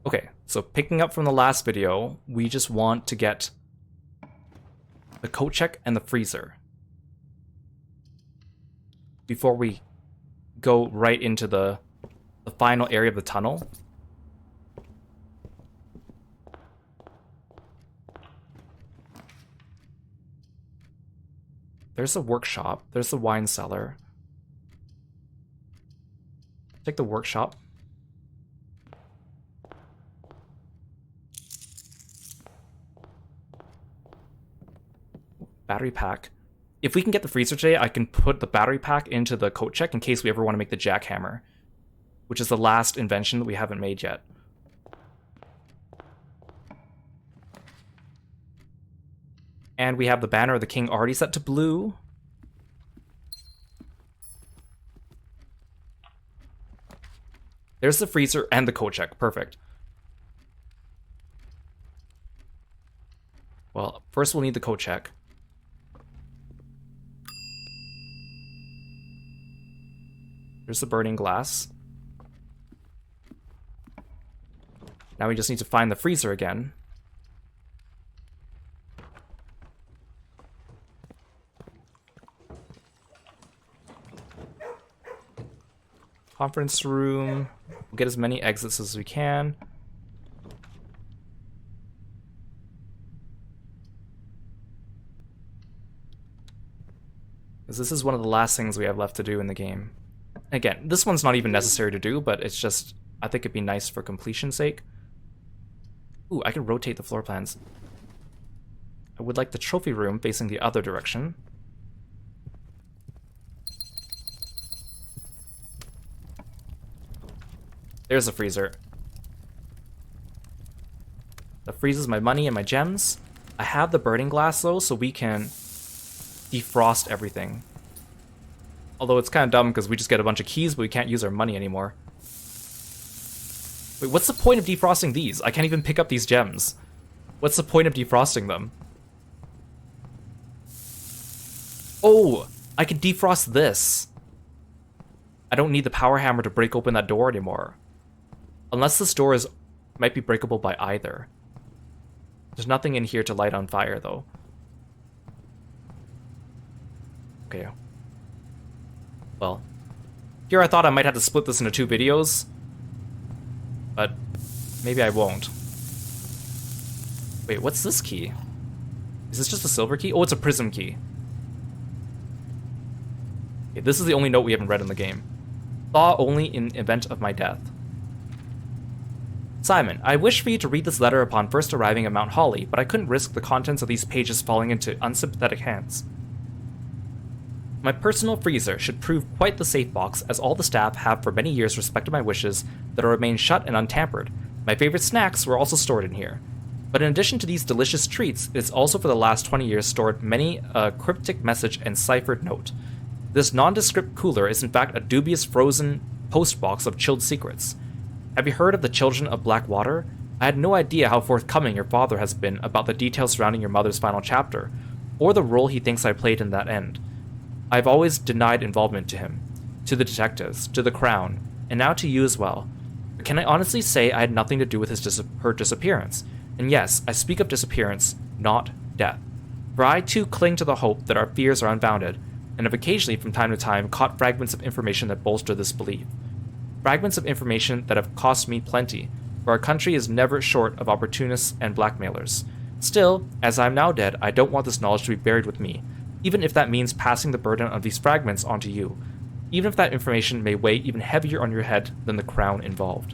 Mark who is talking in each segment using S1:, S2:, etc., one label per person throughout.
S1: Okay, so picking up from the last video, we just want to get the coat check and the freezer before we go right into the final area of the tunnel. There's a workshop. There's the wine cellar. Take the workshop. Battery pack. If we can get the freezer today, I can put the battery pack into the coat check in case we ever want to make the jackhammer, which is the last invention that we haven't made yet. And we have the banner of the king already set to blue. There's the freezer and the coat check. Perfect. Well, first we'll need the coat check. There's the burning glass. Now we just need to find the freezer again. Conference room. We'll get as many exits as we can. Because this is one of the last things we have left to do in the game. Again, this one's not even necessary to do, but it's just, I think it'd be nice for completion's sake. Ooh, I can rotate the floor plans. I would like the trophy room facing the other direction. There's the freezer. That freezes my money and my gems. I have the burning glass though, so we can defrost everything. Although it's kind of dumb because we just get a bunch of keys, but we can't use our money anymore. Wait, what's the point of defrosting these? I can't even pick up these gems. What's the point of defrosting them? Oh, I can defrost this. I don't need the power hammer to break open that door anymore. Unless this door might be breakable by either. There's nothing in here to light on fire, though. Okay. Well, here I thought I might have to split this into 2 videos, but maybe I won't. Wait, what's this key? Is this just a silver key? Oh, it's a prism key. Okay, this is the only note we haven't read in the game. Thaw only in event of my death. Simon, I wish for you to read this letter upon first arriving at Mount Holly, but I couldn't risk the contents of these pages falling into unsympathetic hands. My personal freezer should prove quite the safe box, as all the staff have for many years respected my wishes that will remain shut and untampered. My favorite snacks were also stored in here. But in addition to these delicious treats, it's also for the last 20 years stored many a cryptic message and ciphered note. This nondescript cooler is in fact a dubious frozen postbox of chilled secrets. Have you heard of the Children of Black Water? I had no idea how forthcoming your father has been about the details surrounding your mother's final chapter, or the role he thinks I played in that end. I've always denied involvement to him, to the detectives, to the Crown, and now to you as well. But can I honestly say I had nothing to do with her disappearance? And yes, I speak of disappearance, not death. For I too cling to the hope that our fears are unfounded, and have occasionally from time to time caught fragments of information that bolster this belief. Fragments of information that have cost me plenty, for our country is never short of opportunists and blackmailers. Still, as I am now dead, I don't want this knowledge to be buried with me, even if that means passing the burden of these fragments onto you, even if that information may weigh even heavier on your head than the crown involved.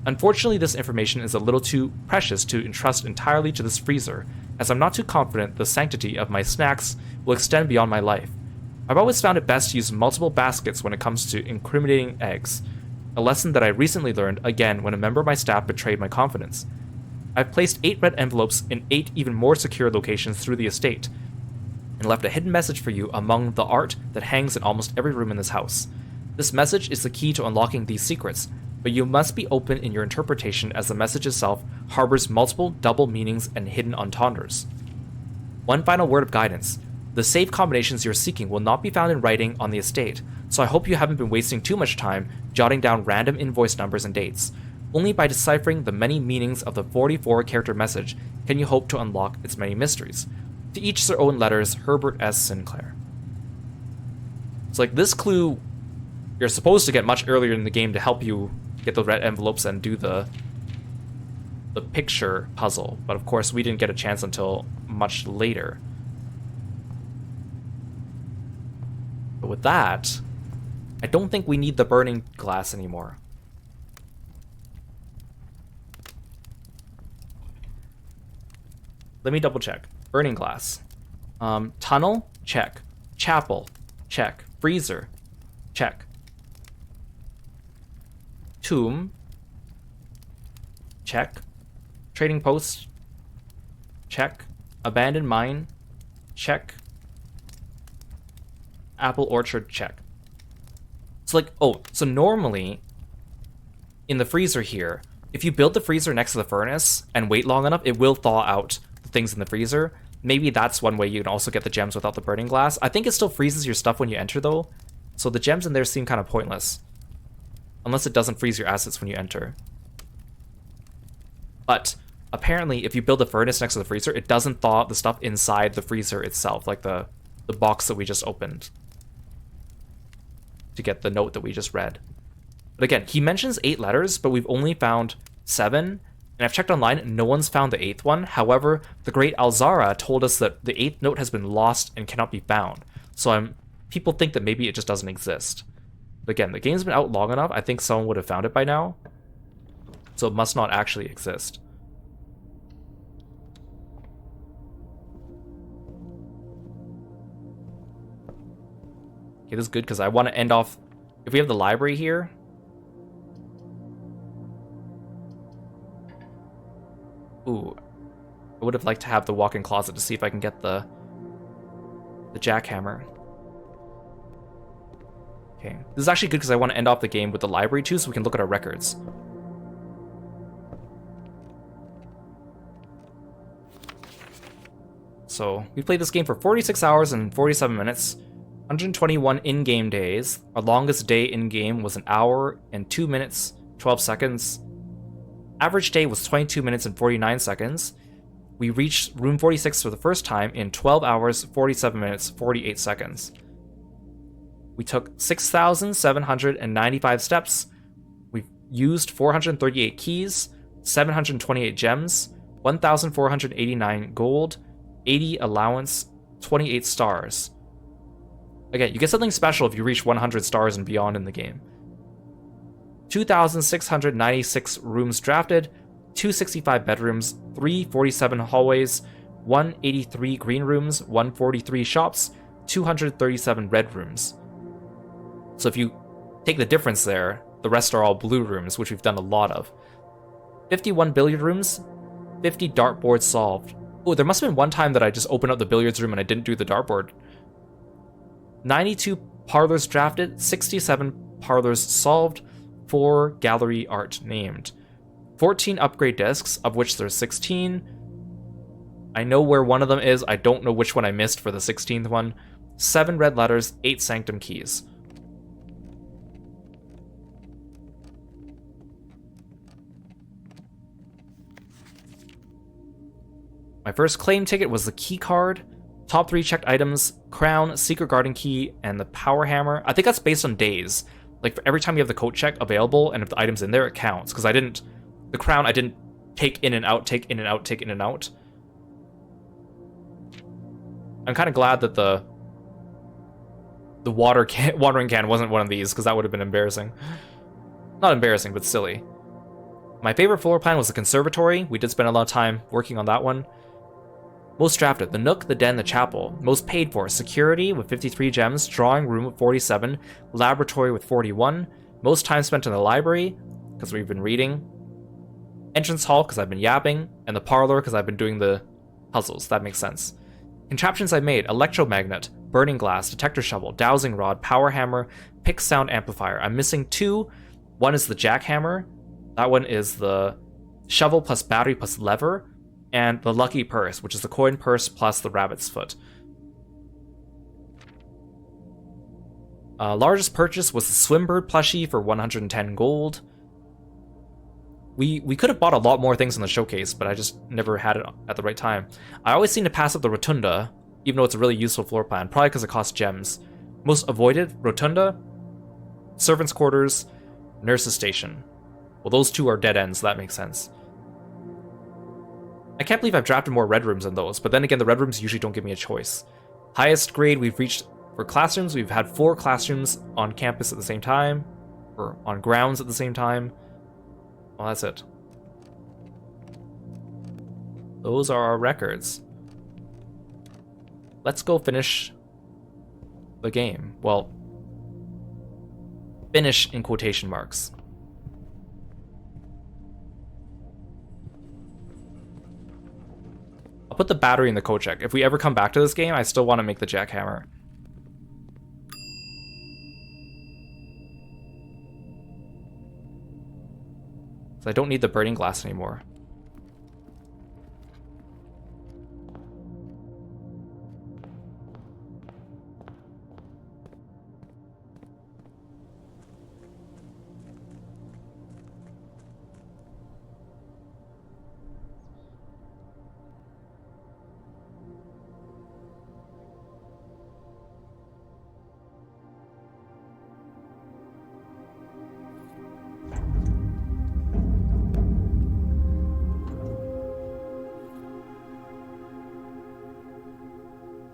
S1: Unfortunately, this information is a little too precious to entrust entirely to this freezer, as I'm not too confident the sanctity of my snacks will extend beyond my life. I've always found it best to use multiple baskets when it comes to incriminating eggs, a lesson that I recently learned again when a member of my staff betrayed my confidence. I've placed 8 red envelopes in 8 even more secure locations through the estate, and left a hidden message for you among the art that hangs in almost every room in this house. This message is the key to unlocking these secrets, but you must be open in your interpretation as the message itself harbors multiple double meanings and hidden entendres. One final word of guidance. The safe combinations you're seeking will not be found in writing on the estate, so I hope you haven't been wasting too much time jotting down random invoice numbers and dates. Only by deciphering the many meanings of the 44-character message can you hope to unlock its many mysteries. To each their own letters, Herbert S. Sinclair. It's like this clue you're supposed to get much earlier in the game to help you get the red envelopes and do the picture puzzle, but of course we didn't get a chance until much later. But with that, I don't think we need the burning glass anymore. Let me double check. Burning glass. Tunnel? Check. Chapel? Check. Freezer? Check. Tomb? Check. Trading post? Check. Abandoned mine? Check. Apple orchard? Check. It's like, oh, so normally in the freezer here, if you build the freezer next to the furnace and wait long enough, it will thaw out the things in the freezer. Maybe that's one way you can also get the gems without the burning glass. I think it still freezes your stuff when you enter, though. So the gems in there seem kind of pointless. Unless it doesn't freeze your assets when you enter. But apparently, if you build a furnace next to the freezer, it doesn't thaw the stuff inside the freezer itself, like the box that we just opened to get the note that we just read. But again, he mentions 8 letters, but we've only found 7. And I've checked online, no one's found the 8th one. However, the great Alzara told us that the 8th note has been lost and cannot be found. So people think that maybe it just doesn't exist. But again, the game's been out long enough, I think someone would have found it by now. So it must not actually exist. Okay, this is good because I want to end off... If we have the library here... Ooh. I would have liked to have the walk-in closet to see if I can get the jackhammer. Okay. This is actually good because I want to end off the game with the library too, so we can look at our records. So, we played this game for 46 hours and 47 minutes. 121 in-game days. Our longest day in-game was 1 hour and 2 minutes, 12 seconds. Average day was 22 minutes and 49 seconds. We reached room 46 for the first time in 12 hours, 47 minutes, 48 seconds. We took 6,795 steps. We used 438 keys, 728 gems, 1,489 gold, 80 allowance, 28 stars. Again, you get something special if you reach 100 stars and beyond in the game. 2,696 rooms drafted, 265 bedrooms, 347 hallways, 183 green rooms, 143 shops, 237 red rooms. So if you take the difference there, the rest are all blue rooms, which we've done a lot of. 51 billiard rooms, 50 dartboards solved. Oh, there must have been one time that I just opened up the billiards room and I didn't do the dartboard. 92 parlors drafted, 67 parlors solved, 4 gallery art named. 14 upgrade discs, of which there's 16. I know where one of them is, I don't know which one I missed for the 16th one. 7 red letters, 8 sanctum keys. My first claim ticket was the key card. Top 3 checked items, crown, secret garden key, and the power hammer. I think that's based on days. Like, for every time you have the coat check available, and if the item's in there, it counts. Because the crown I didn't take in and out, take in and out, take in and out. I'm kind of glad that the watering can wasn't one of these, because that would have been embarrassing. Not embarrassing, but silly. My favorite floor plan was the conservatory. We did spend a lot of time working on that one. Most drafted, the nook, the den, the chapel. Most paid for, security with 53 gems, drawing room with 47, laboratory with 41. Most time spent in the library, because we've been reading. Entrance hall, because I've been yapping. And the parlor, because I've been doing the puzzles. That makes sense. Contraptions I made, electromagnet, burning glass, detector shovel, dowsing rod, power hammer, pick sound amplifier. I'm missing 2. One is the jackhammer. That one is the shovel plus battery plus lever. And the lucky purse, which is the coin purse plus the rabbit's foot. Largest purchase was the Swimbird plushie for 110 gold. We could have bought a lot more things in the showcase, but I just never had it at the right time. I always seem to pass up the Rotunda, even though it's a really useful floor plan, probably because it costs gems. Most avoided, Rotunda, Servants' Quarters, Nurse's Station. Well, those two are dead ends, so that makes sense. I can't believe I've drafted more red rooms than those, but then again, the red rooms usually don't give me a choice. Highest grade we've reached for classrooms, we've had 4 classrooms on campus at the same time, or on grounds at the same time. Well, that's it. Those are our records. Let's go finish the game. Well, finish in quotation marks. I'll put the battery in the code check. If we ever come back to this game, I still want to make the jackhammer. So I don't need the burning glass anymore.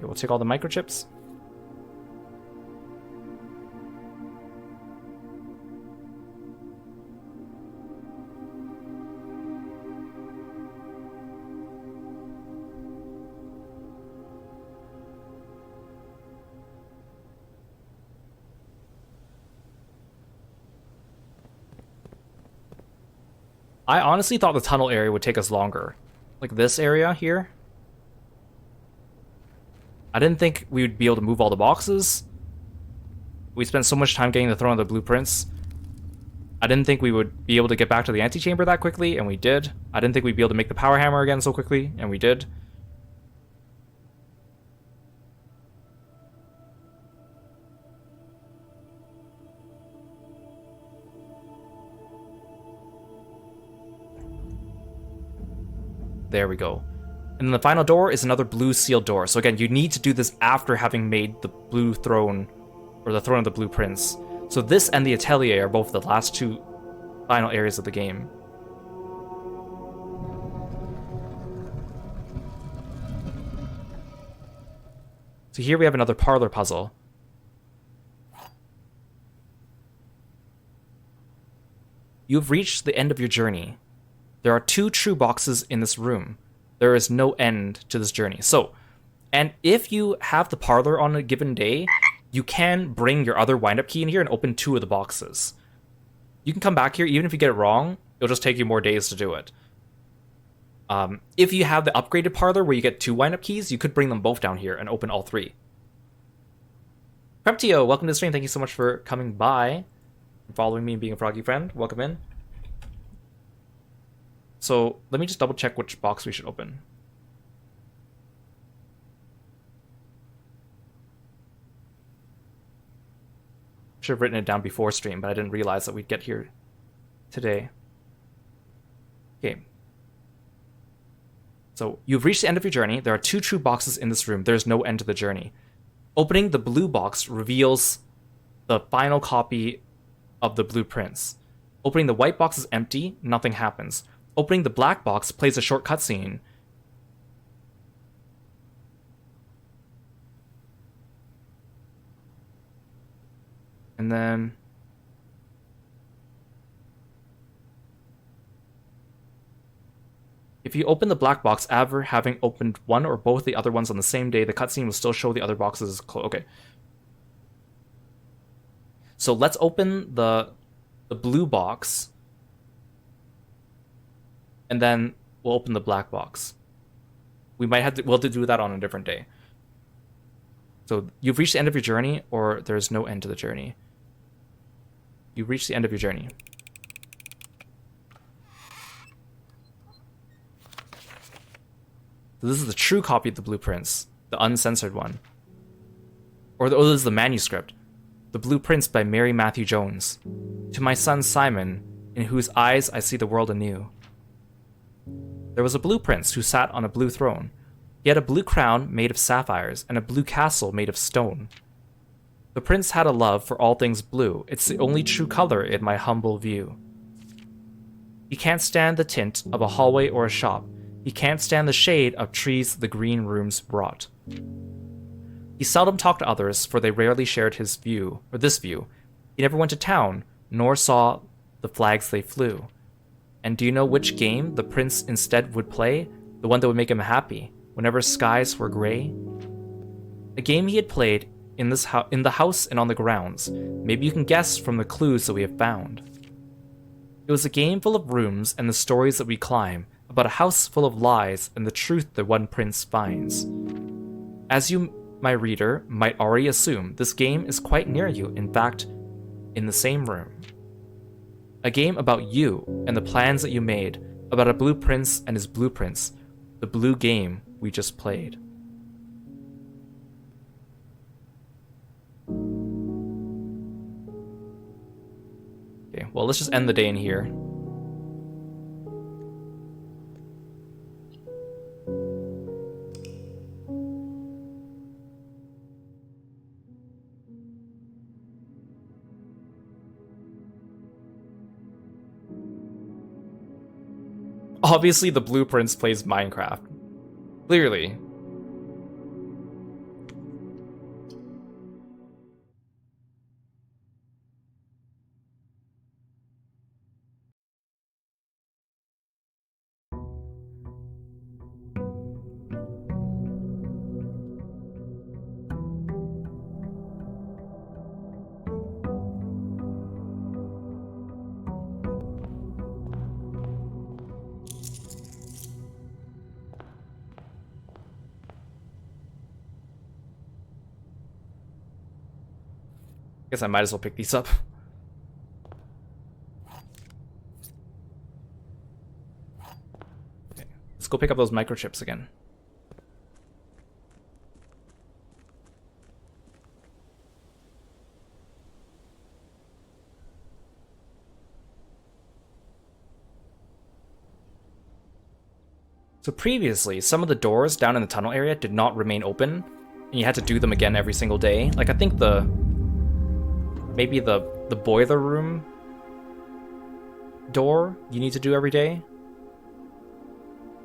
S1: We'll take all the microchips. I honestly thought the tunnel area would take us longer. Like this area here. I didn't think we would be able to move all the boxes. We spent so much time getting the throne of the blueprints. I didn't think we would be able to get back to the antechamber that quickly, and we did. I didn't think we'd be able to make the power hammer again so quickly, and we did. There we go. And then the final door is another blue sealed door. So again, you need to do this after having made the blue throne, or the throne of the blueprints. So this and the atelier are both the last 2 final areas of the game. So here we have another parlor puzzle. You've reached the end of your journey. There are 2 true boxes in this room. There is no end to this journey. So, and if you have the parlor on a given day, you can bring your other wind-up key in here and open 2 of the boxes. You can come back here, even if you get it wrong, it'll just take you more days to do it. If you have the upgraded parlor where you get 2 wind-up keys, you could bring them both down here and open all 3. Preptio, welcome to the stream. Thank you so much for coming by and following me and being a froggy friend. Welcome in. So let me just double check which box we should open. Should have written it down before stream, but I didn't realize that we'd get here today. Okay. So you've reached the end of your journey. There are 2 true boxes in this room. There's no end to the journey. Opening the blue box reveals the final copy of the blueprints. Opening the white box is empty. Nothing happens. Opening the black box plays a short cutscene. And then if you open the black box after having opened one or both the other ones on the same day, the cutscene will still show the other boxes as closed. Okay. So let's open the blue box. And then we'll open the black box. We'll have to do that on a different day. So you've reached the end of your journey, or there's no end to the journey. You've reached the end of your journey. So this is the true copy of the blueprints, the uncensored one. Or this is the manuscript. The Blueprints by Mary Matthew Jones. To my son Simon, in whose eyes I see the world anew. There was a blue prince who sat on a blue throne. He had a blue crown made of sapphires and a blue castle made of stone. The prince had a love for all things blue. It's the only true color in my humble view. He can't stand the tint of a hallway or a shop. He can't stand the shade of trees the green rooms brought. He seldom talked to others, for they rarely shared his view, or this view. He never went to town, nor saw the flags they flew. And do you know which game the prince instead would play? The one that would make him happy, whenever skies were gray? A game he had played in the house and on the grounds. Maybe you can guess from the clues that we have found. It was a game full of rooms and the stories that we climb, about a house full of lies and the truth that one prince finds. As you, my reader, might already assume, this game is quite near you, in fact, in the same room. A game about you and the plans that you made, about a blue prince and his blueprints, the blue game we just played. Okay, well, let's just end the day in here. Obviously, the blue prince plays Minecraft. Clearly. Guess I might as well pick these up. Okay, let's go pick up those microchips again. So previously, some of the doors down in the tunnel area did not remain open, and you had to do them again every single day. Like, I think maybe the boiler room door you need to do every day.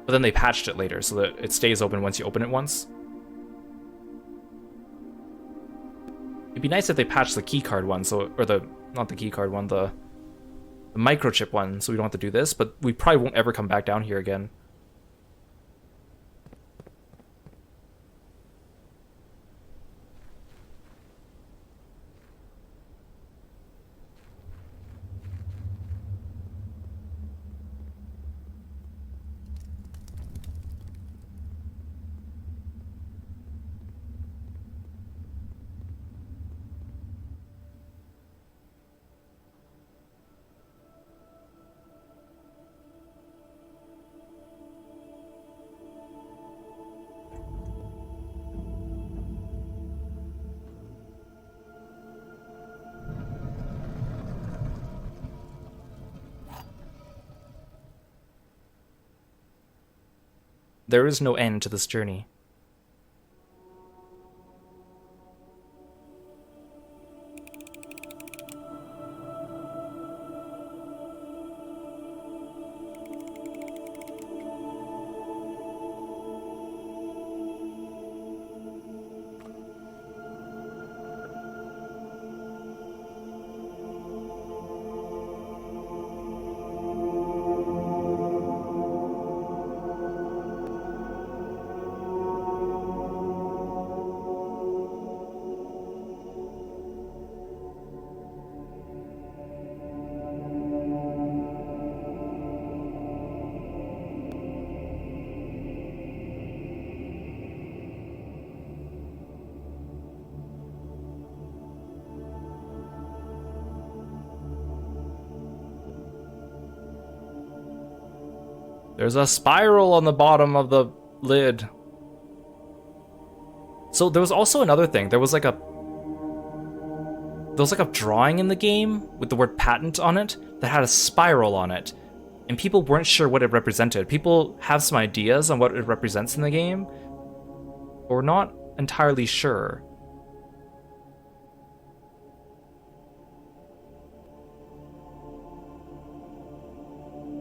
S1: But then they patched it later so that it stays open once you open it once. It'd be nice if they patched the keycard one, not the keycard one, the microchip one, so we don't have to do this, but we probably won't ever come back down here again. There is no end to this journey. There's a spiral on the bottom of the lid. So there was also another thing. There was like was like a drawing in the game with the word patent on it that had a spiral on it, and people weren't sure what it represented. People have some ideas on what it represents in the game, but we're not entirely sure.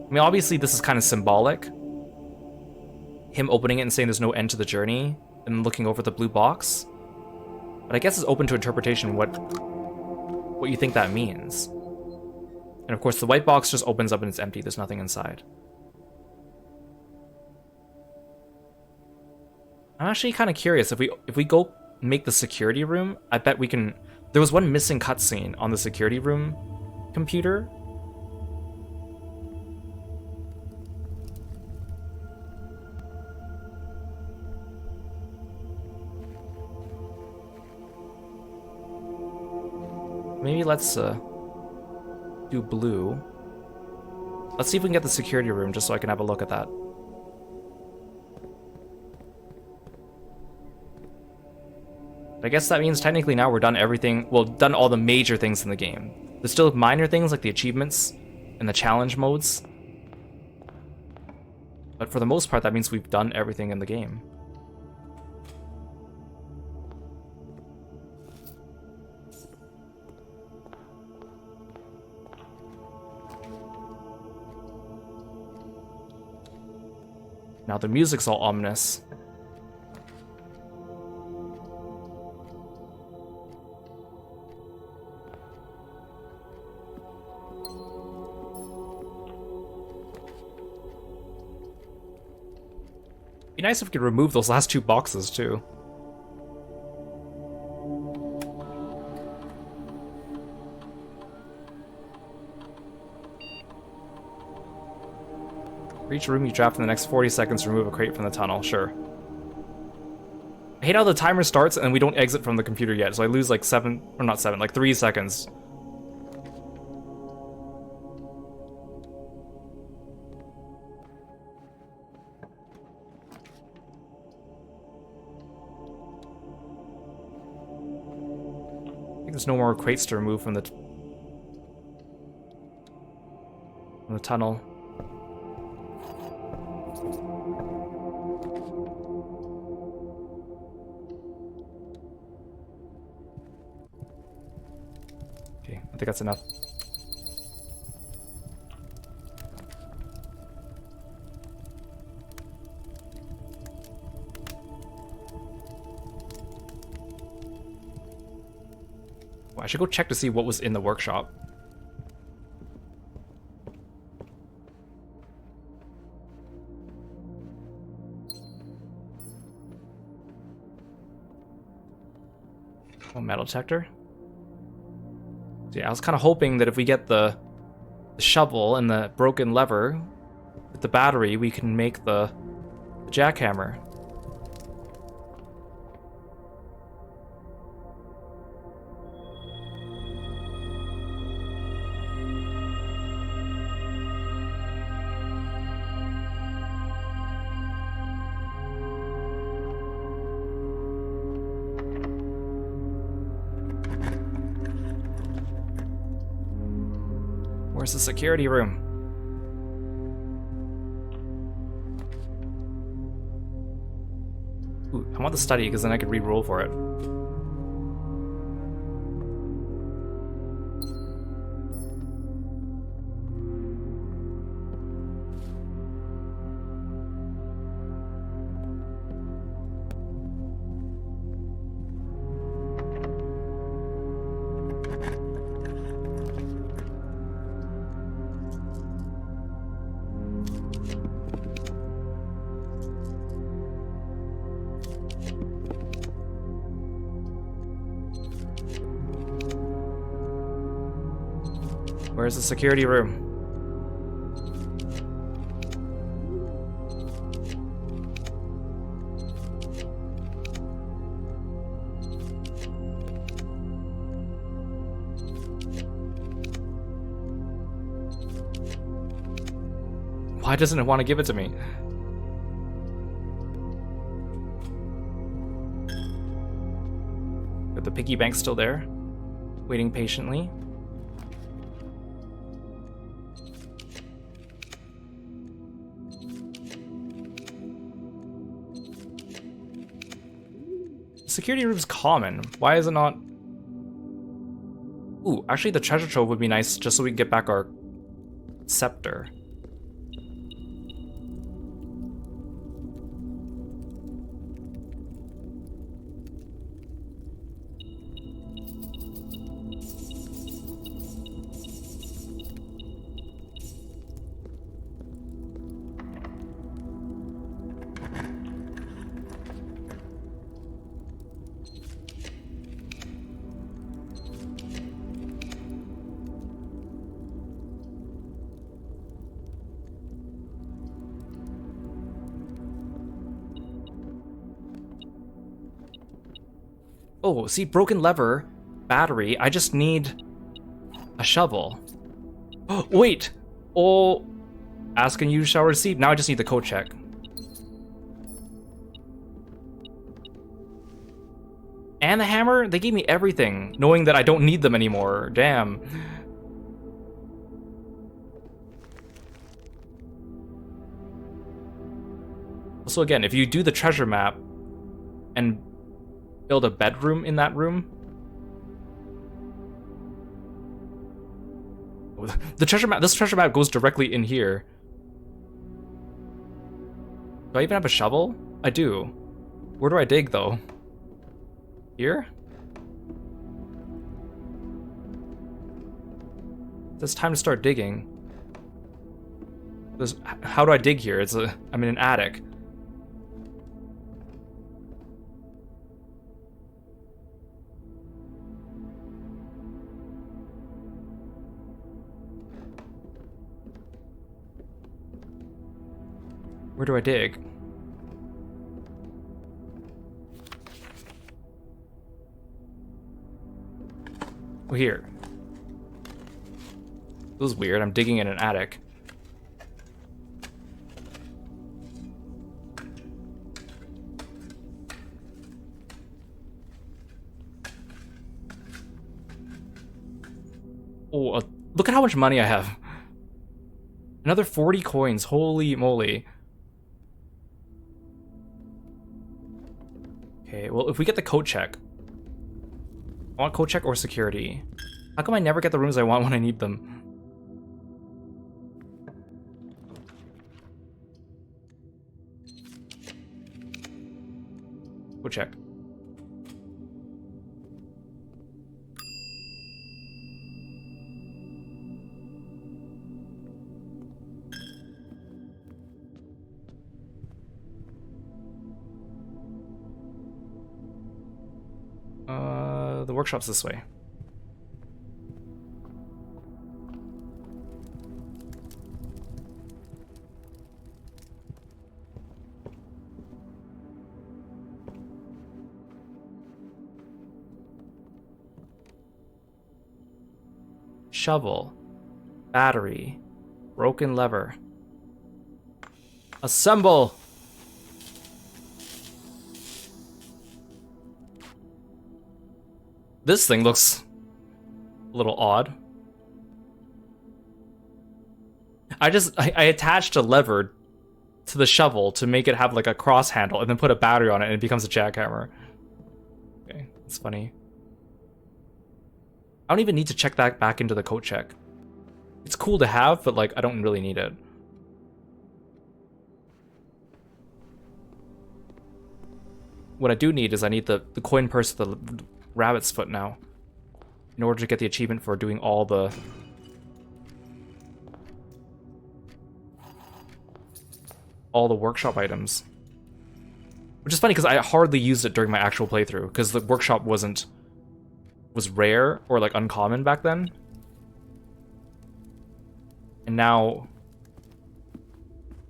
S1: I mean, obviously this is kind of symbolic. Him opening it and saying there's no end to the journey, and looking over the blue box. But I guess it's open to interpretation what you think that means. And of course the white box just opens up and it's empty, there's nothing inside. I'm actually kind of curious, if we go make the security room, I bet we can... There was one missing cutscene on the security room computer. Maybe let's do blue. Let's see if we can get the security room just so I can have a look at that. I guess that means technically now we're done everything, well, done all the major things in the game. There's still minor things like the achievements and the challenge modes. But for the most part, that means we've done everything in the game. Now the music's all ominous. Be nice if we could remove those last two boxes too. For each room you draft in the next 40 seconds, remove a crate from the tunnel. Sure. I hate how the timer starts and we don't exit from the computer yet, so I lose like 3 seconds. I think there's no more crates to remove from the tunnel. I think that's enough. Well, I should go check to see what was in the workshop. Oh, metal detector. Yeah, I was kind of hoping that if we get the shovel and the broken lever with the battery, we can make the jackhammer. Where's the security room? Ooh, I want the study because then I could re-roll for it. Where's the security room? Why doesn't it want to give it to me? Are the piggy banks still there? Waiting patiently. Security room's common. Why is it not? Ooh, actually the treasure trove would be nice just so we can get back our scepter. Oh, see, broken lever, battery. I just need a shovel. Oh, wait. Oh, asking you shall receive. Now I just need the code check. And the hammer? They gave me everything, knowing that I don't need them anymore. Damn. So again, if you do the treasure map and build a bedroom in that room, the treasure map, this treasure map goes directly in here. Do I even have a shovel? I do. Where do I dig though? Here? It's time to start digging. How do I dig here? I'm in an attic. Where do I dig? Oh, here. This is weird. I'm digging in an attic. Oh, look at how much money I have. Another 40 coins. Holy moly. Okay, well, if we get the code check. I want code check or security. How come I never get the rooms I want when I need them? Code check. The workshop's this way. Shovel. Battery. Broken lever. Assemble! This thing looks a little odd. I attached a lever to the shovel to make it have like a cross handle and then put a battery on it and it becomes a jackhammer. Okay, that's funny. I don't even need to check that back into the code check. It's cool to have, but like I don't really need it. What I do need is I need the coin purse with the rabbit's foot now, in order to get the achievement for doing all the workshop items. Which is funny because I hardly used it during my actual playthrough because the workshop was rare or like uncommon back then. And now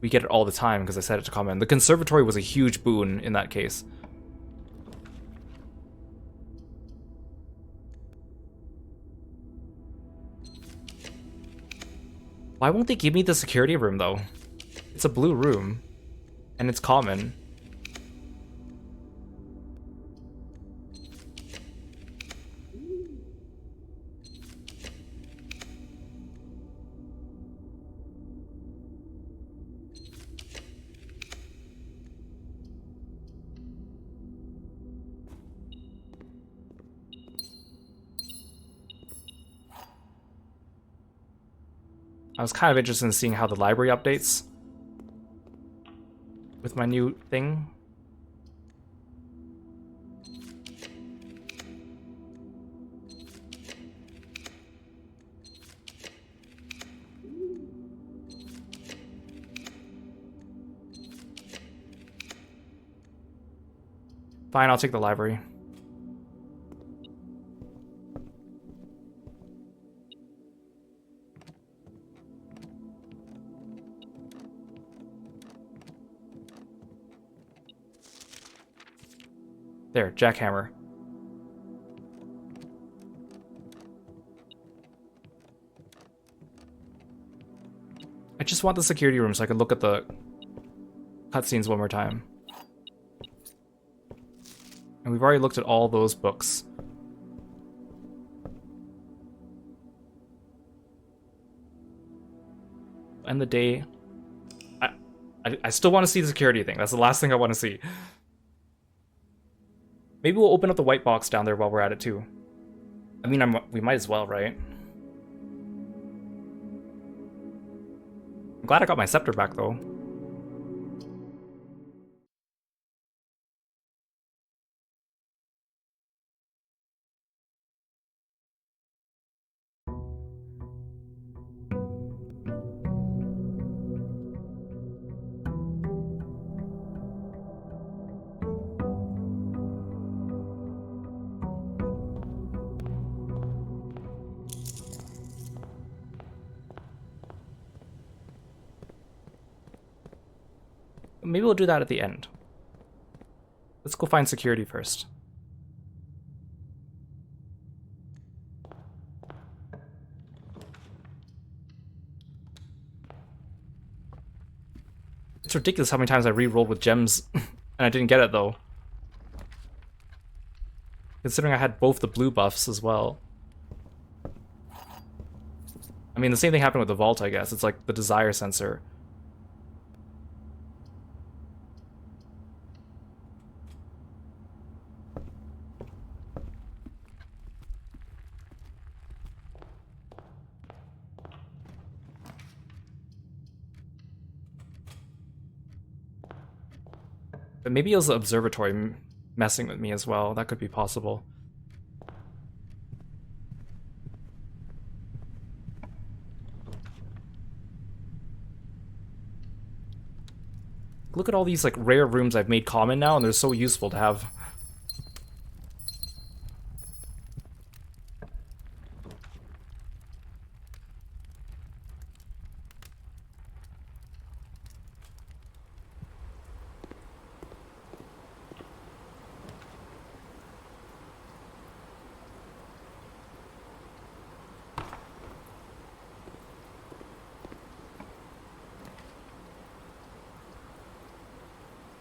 S1: we get it all the time because I set it to common. The conservatory was a huge boon in that case. Why won't they give me the security room, though? It's a blue room, and it's common. I was kind of interested in seeing how the library updates with my new thing. Fine, I'll take the library. There, jackhammer. I just want the security room so I can look at the cutscenes one more time. And we've already looked at all those books. End the day. I still want to see the security thing. That's the last thing I want to see. Maybe we'll open up the white box down there while we're at it too. I mean, we might as well, right? I'm glad I got my scepter back though. Maybe we'll do that at the end. Let's go find security first. It's ridiculous how many times I re-rolled with gems and I didn't get it though. Considering I had both the blue buffs as well. I mean, the same thing happened with the vault, I guess. It's like the desire sensor. But maybe it was the observatory messing with me as well. That could be possible. Look at all these like rare rooms I've made common now, and they're so useful to have.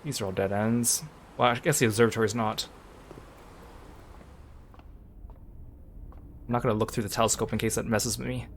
S1: These are all dead ends. Well, I guess the observatory is not. I'm not going to look through the telescope in case that messes with me.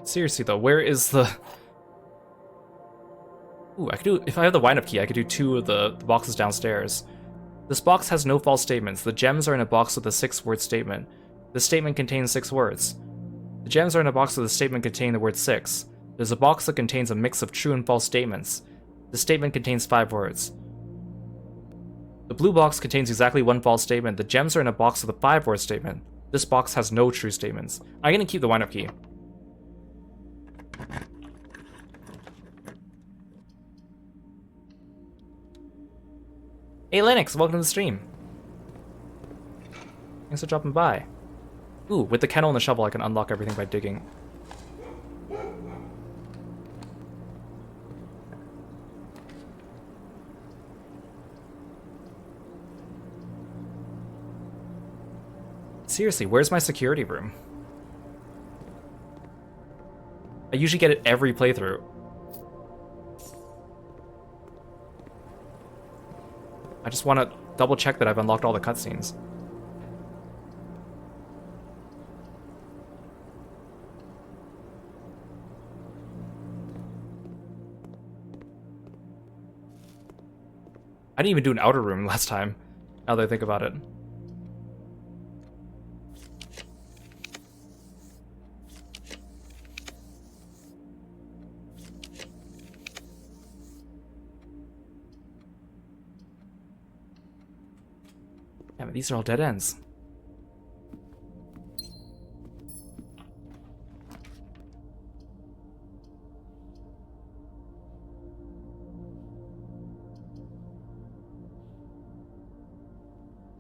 S1: Seriously though, where is the... Ooh, I could do... If I have the wind-up key, I could do 2 of the boxes downstairs. This box has no false statements. The gems are in a box with a 6-word statement. This statement contains 6 words. The gems are in a box with a statement containing the word 6. There's a box that contains a mix of true and false statements. The statement contains 5 words. The blue box contains exactly 1 false statement. The gems are in a box with a 5-word statement. This box has no true statements. I'm gonna keep the wind-up key. Hey Linux, welcome to the stream. Thanks for dropping by. Ooh, with the kennel and the shovel I can unlock everything by digging. Seriously, where's my security room? I usually get it every playthrough. I just want to double check that I've unlocked all the cutscenes. I didn't even do an outer room last time, now that I think about it. Yeah, but these are all dead ends.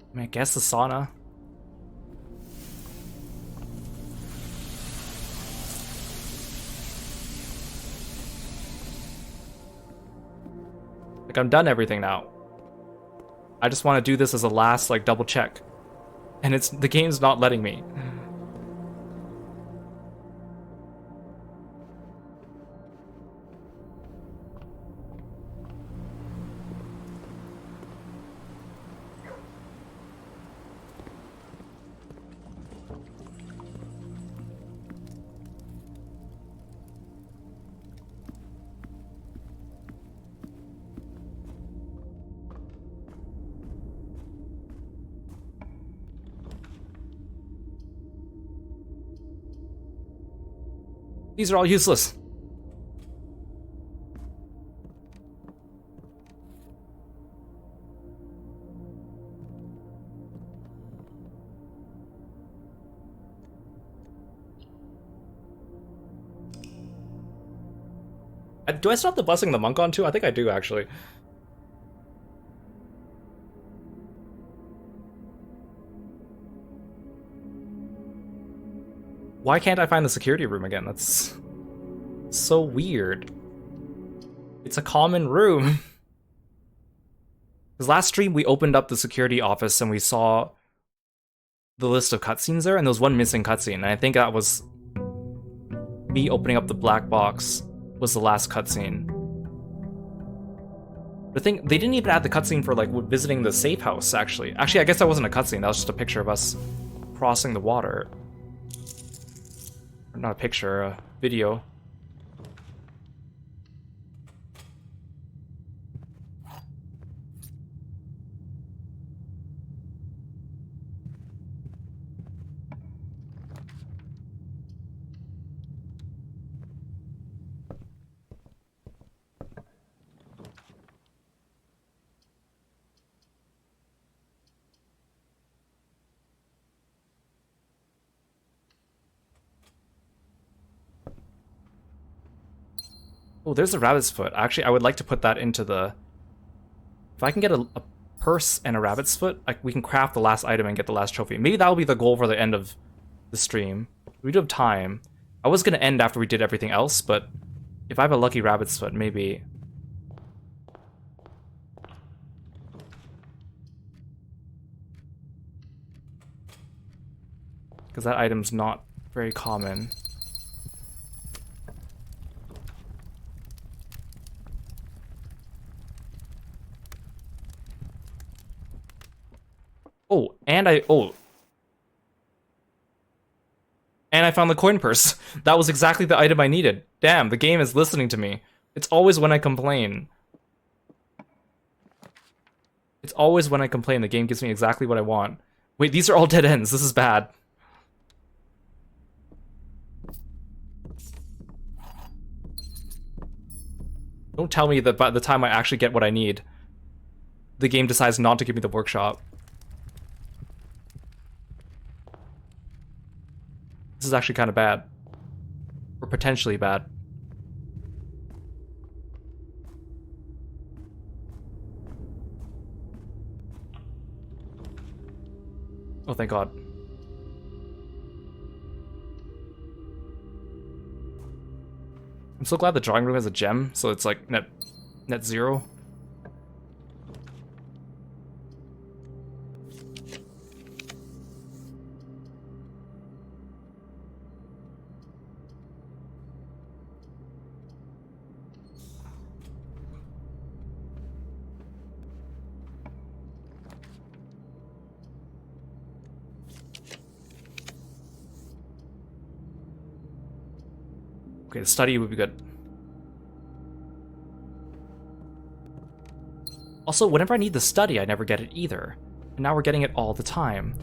S1: I mean, I guess the sauna. Like, I'm done everything now. I just want to do this as a last, like, double check. And the game's not letting me. These are all useless. Do I still have the Blessing the Monk on too? I think I do, actually. Why can't I find the security room again? That's so weird. It's a common room. Because last stream we opened up the security office and we saw the list of cutscenes there, and there was one missing cutscene, and I think that was me opening up the black box was the last cutscene. The thing, they didn't even add the cutscene for like visiting the safe house, actually. Actually, I guess that wasn't a cutscene, that was just a picture of us crossing the water. Not a picture, a video. Oh, there's a rabbit's foot. Actually, I would like to put that into the... If I can get a purse and a rabbit's foot, we can craft the last item and get the last trophy. Maybe that will be the goal for the end of the stream. We do have time. I was going to end after we did everything else, but if I have a lucky rabbit's foot, maybe... Because that item's not very common. Oh, and I found the coin purse. That was exactly the item I needed. Damn, the game is listening to me. It's always when I complain. It's always when I complain the game gives me exactly what I want. Wait, these are all dead ends. This is bad. Don't tell me that by the time I actually get what I need, the game decides not to give me the workshop. This is actually kind of bad. Or potentially bad. Oh, thank God. I'm so glad the drawing room has a gem, so it's like net zero. Okay, the study would be good. Also, whenever I need the study, I never get it either. And now we're getting it all the time.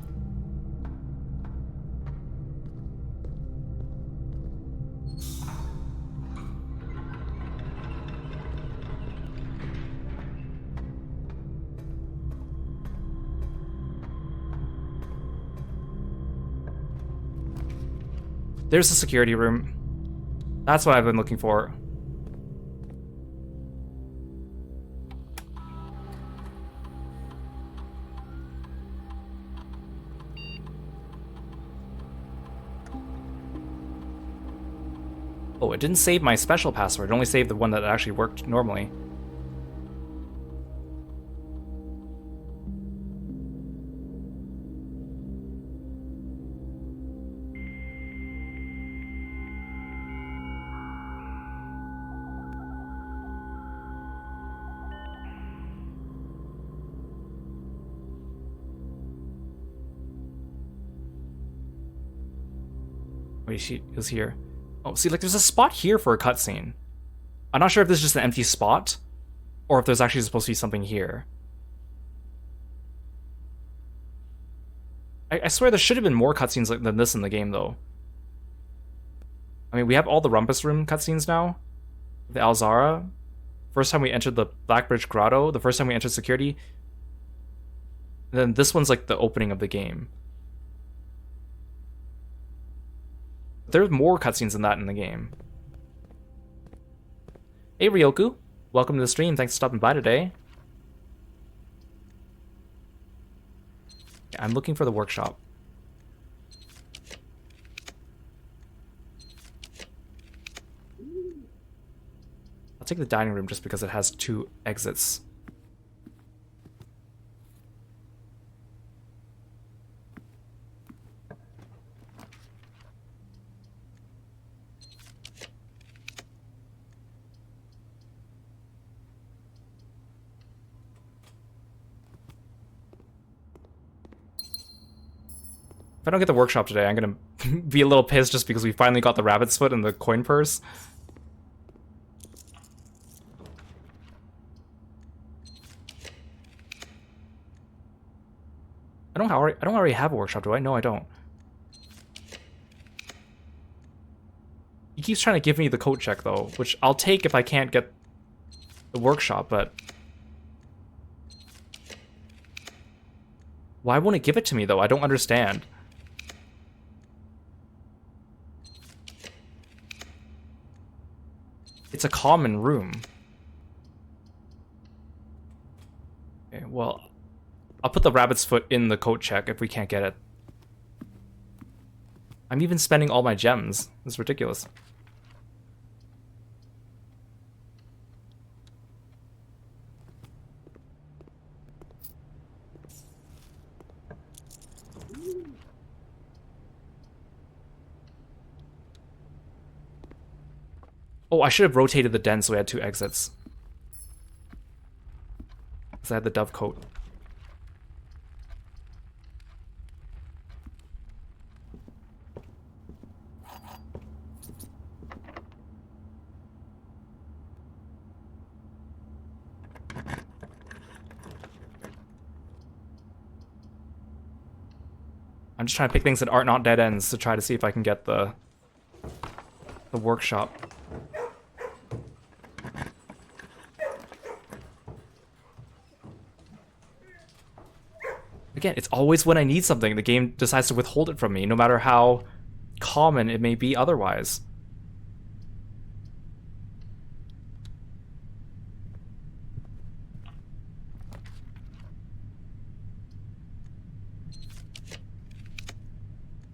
S1: There's the security room. That's what I've been looking for. Oh, it didn't save my special password. It only saved the one that actually worked normally. Wait, she was here. Oh, see, like, there's a spot here for a cutscene. I'm not sure if this is just an empty spot, or if there's actually supposed to be something here. I swear there should have been more cutscenes than this in the game, though. I mean, we have all the Rumpus Room cutscenes now. The Alzara. First time we entered the Blackbridge Grotto. The first time we entered security. And then this one's like the opening of the game. There's more cutscenes than that in the game. Hey Ryoku, welcome to the stream. Thanks for stopping by today. I'm looking for the workshop. I'll take the dining room just because it has 2 exits. If I don't get the workshop today, I'm gonna be a little pissed just because we finally got the rabbit's foot and the coin purse. I don't already have a workshop, do I? No, I don't. He keeps trying to give me the coat check though, which I'll take if I can't get the workshop, but why won't it give it to me though? I don't understand. It's a common room. Okay, well, I'll put the rabbit's foot in the coat check if we can't get it. I'm even spending all my gems. It's ridiculous. Oh, I should have rotated the den so we had 2 exits. Because I had the dove coat. I'm just trying to pick things that are not dead ends to try to see if I can get the workshop. Again, it's always when I need something, the game decides to withhold it from me, no matter how common it may be otherwise.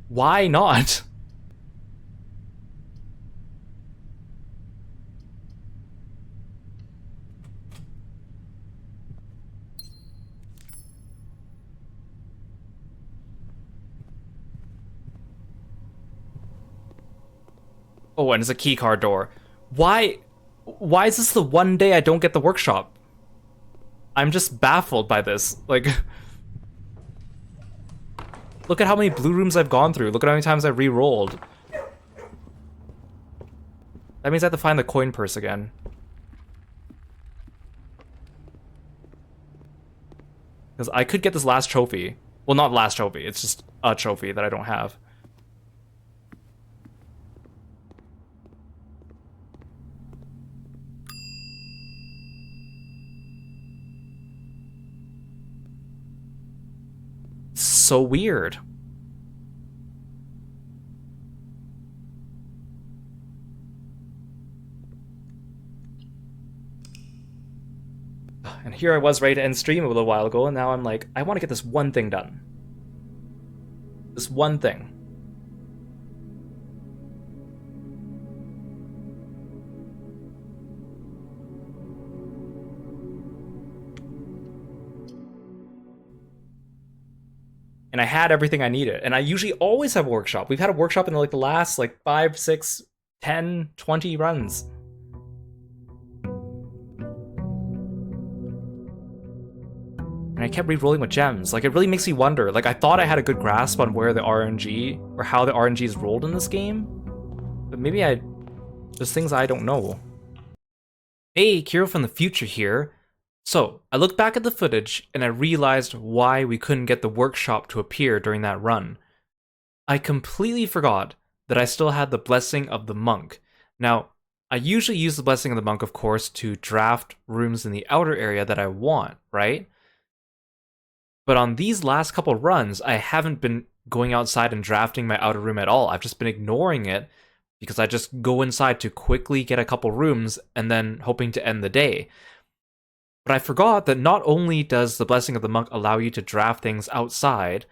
S1: Why not? Oh, and it's a keycard door. Why is this the one day I don't get the workshop? I'm just baffled by this. Like, look at how many blue rooms I've gone through. Look at how many times I've re-rolled. That means I have to find the coin purse again. Because I could get this last trophy. Well, not last trophy. It's just a trophy that I don't have. So weird. And here I was ready to end stream a little while ago, and now I'm like, I want to get this one thing done. This one thing. And I had everything I needed. And I usually always have a workshop. We've had a workshop in like the last like 5, 6, 10, 20 runs. And I kept re-rolling with gems. Like, it really makes me wonder. Like, I thought I had a good grasp on where the RNG, or how the RNG is rolled in this game. But maybe there's things I don't know. Hey, Kiro from the future here. So, I looked back at the footage, and I realized why we couldn't get the workshop to appear during that run. I completely forgot that I still had the Blessing of the Monk. Now, I usually use the Blessing of the Monk, of course, to draft rooms in the outer area that I want, right? But on these last couple runs, I haven't been going outside and drafting my outer room at all. I've just been ignoring it because I just go inside to quickly get a couple rooms and then hoping to end the day. But I forgot that not only does the Blessing of the Monk allow you to draft things outside,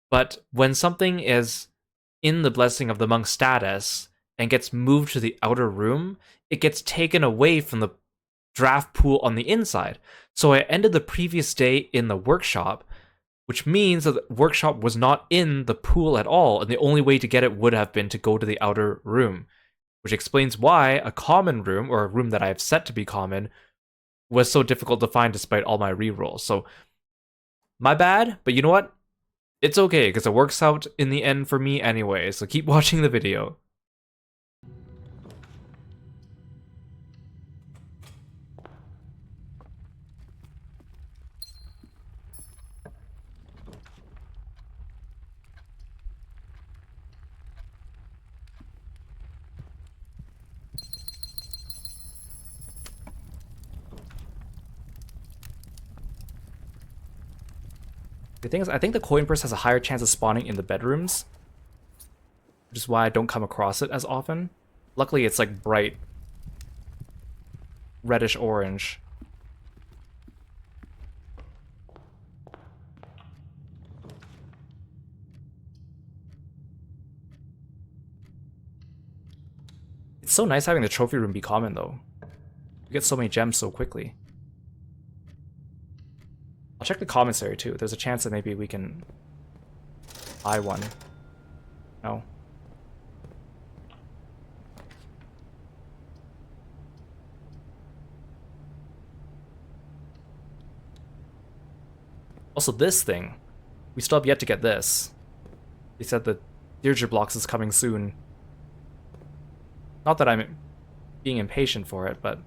S1: but when something is in the Blessing of the Monk status and gets moved to the outer room, it gets taken away from the draft pool on the inside. So I ended the previous day in the workshop, which means that the workshop was not in the pool at all, and the only way to get it would have been to go to the outer room, which explains why a common room, or a room that I have set to be common, was so difficult to find despite all my rerolls. So, my bad, but you know what? It's okay, because it works out in the end for me anyway, so keep watching the video. The thing is, I think the coin purse has a higher chance of spawning in the bedrooms, which is why I don't come across it as often. Luckily, it's like bright reddish orange. It's so nice having the trophy room be common, though. You get so many gems so quickly. I'll check the commissary, too. There's a chance that maybe we can buy one. No. Also, this thing. We still have yet to get this. They said the Deirdre blocks is coming soon. Not that I'm being impatient for it, but...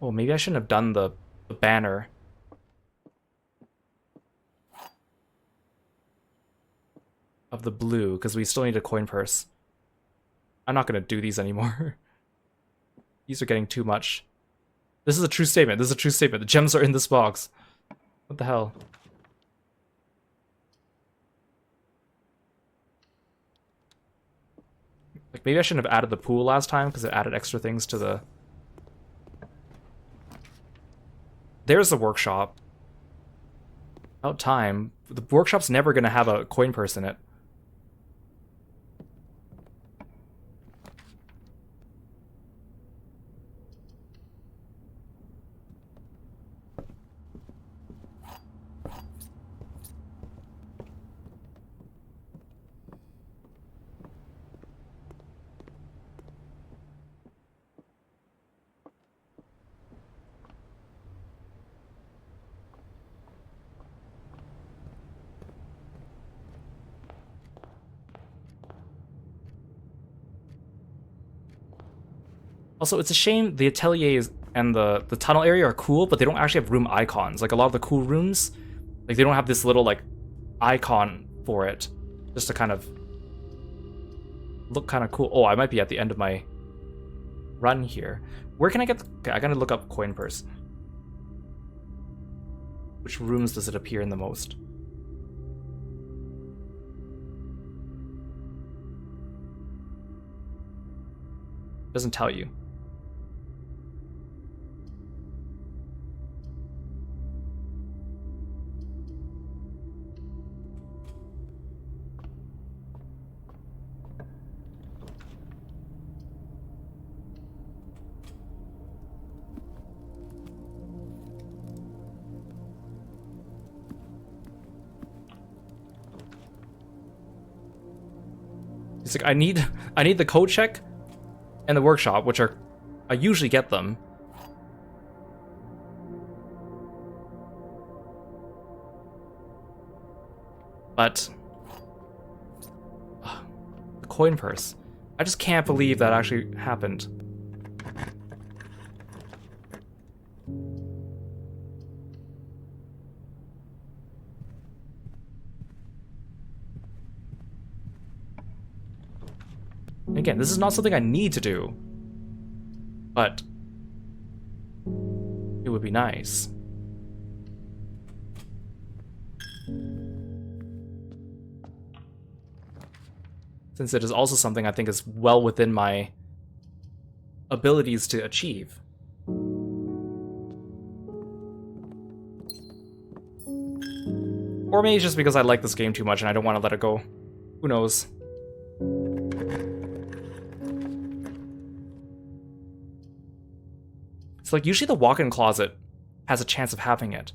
S1: Oh, maybe I shouldn't have done the banner. Of the blue, because we still need a coin purse. I'm not going to do these anymore. These are getting too much. This is a true statement. This is a true statement. The gems are in this box. What the hell? Like, maybe I shouldn't have added the pool last time, because it added extra things to the... There's the workshop. About time. The workshop's never going to have a coin purse in it. Also, it's a shame the ateliers and the tunnel area are cool, but they don't actually have room icons. Like, a lot of the cool rooms, like, they don't have this little, like, icon for it. Just to kind of look kind of cool. Oh, I might be at the end of my run here. Where can I get... Okay, I gotta look up coin purse. Which rooms does it appear in the most? Doesn't tell you. It's like I need the code check and the workshop, which are I usually get them. But the coin purse. I just can't believe that actually happened. Again, this is not something I need to do, but it would be nice. Since it is also something I think is well within my abilities to achieve. Or maybe it's just because I like this game too much and I don't want to let it go. Who knows? So like usually the walk-in closet has a chance of having it.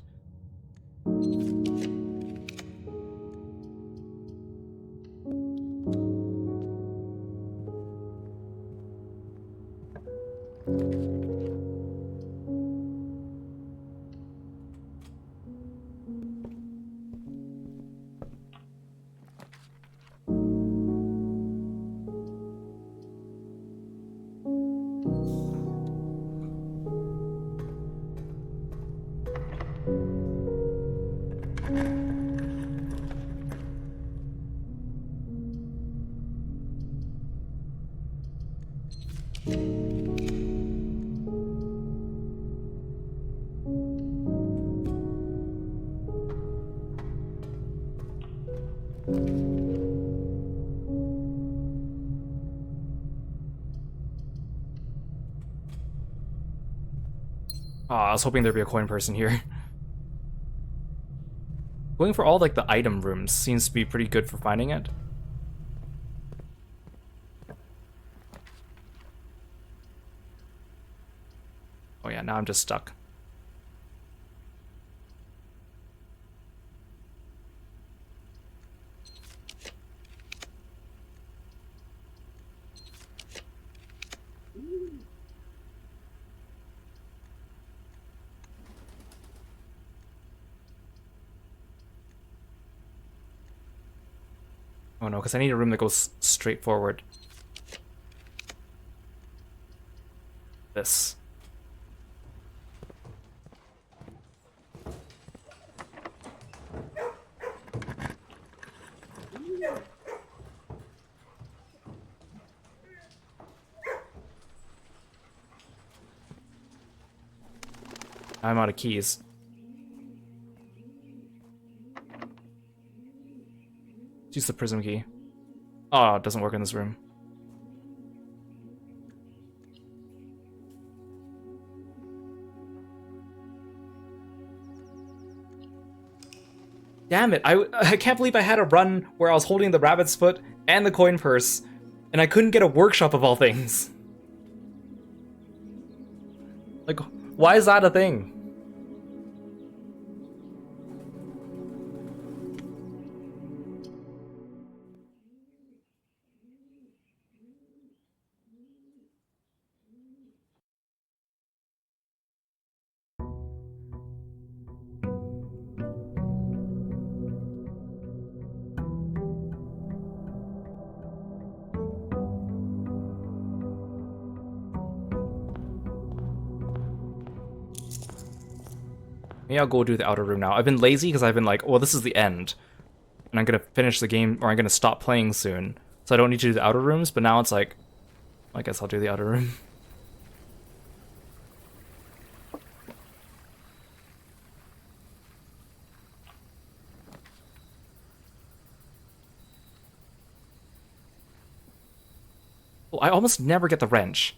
S1: I was hoping there'd be a coin person here. Going for all like the item rooms seems to be pretty good for finding it. Oh yeah, now I'm just stuck. Oh no, because I need a room that goes straight forward. This. I'm out of keys. Use the prism key. Oh, it doesn't work in this room. Damn it, I can't believe I had a run where I was holding the rabbit's foot and the coin purse, and I couldn't get a workshop of all things. Like, why is that a thing? Maybe I'll go do the outer room now. I've been lazy because I've been like, well, this is the end. And I'm going to finish the game, or I'm going to stop playing soon. So I don't need to do the outer rooms, but now it's like, I guess I'll do the outer room. Well, I almost never get the wrench.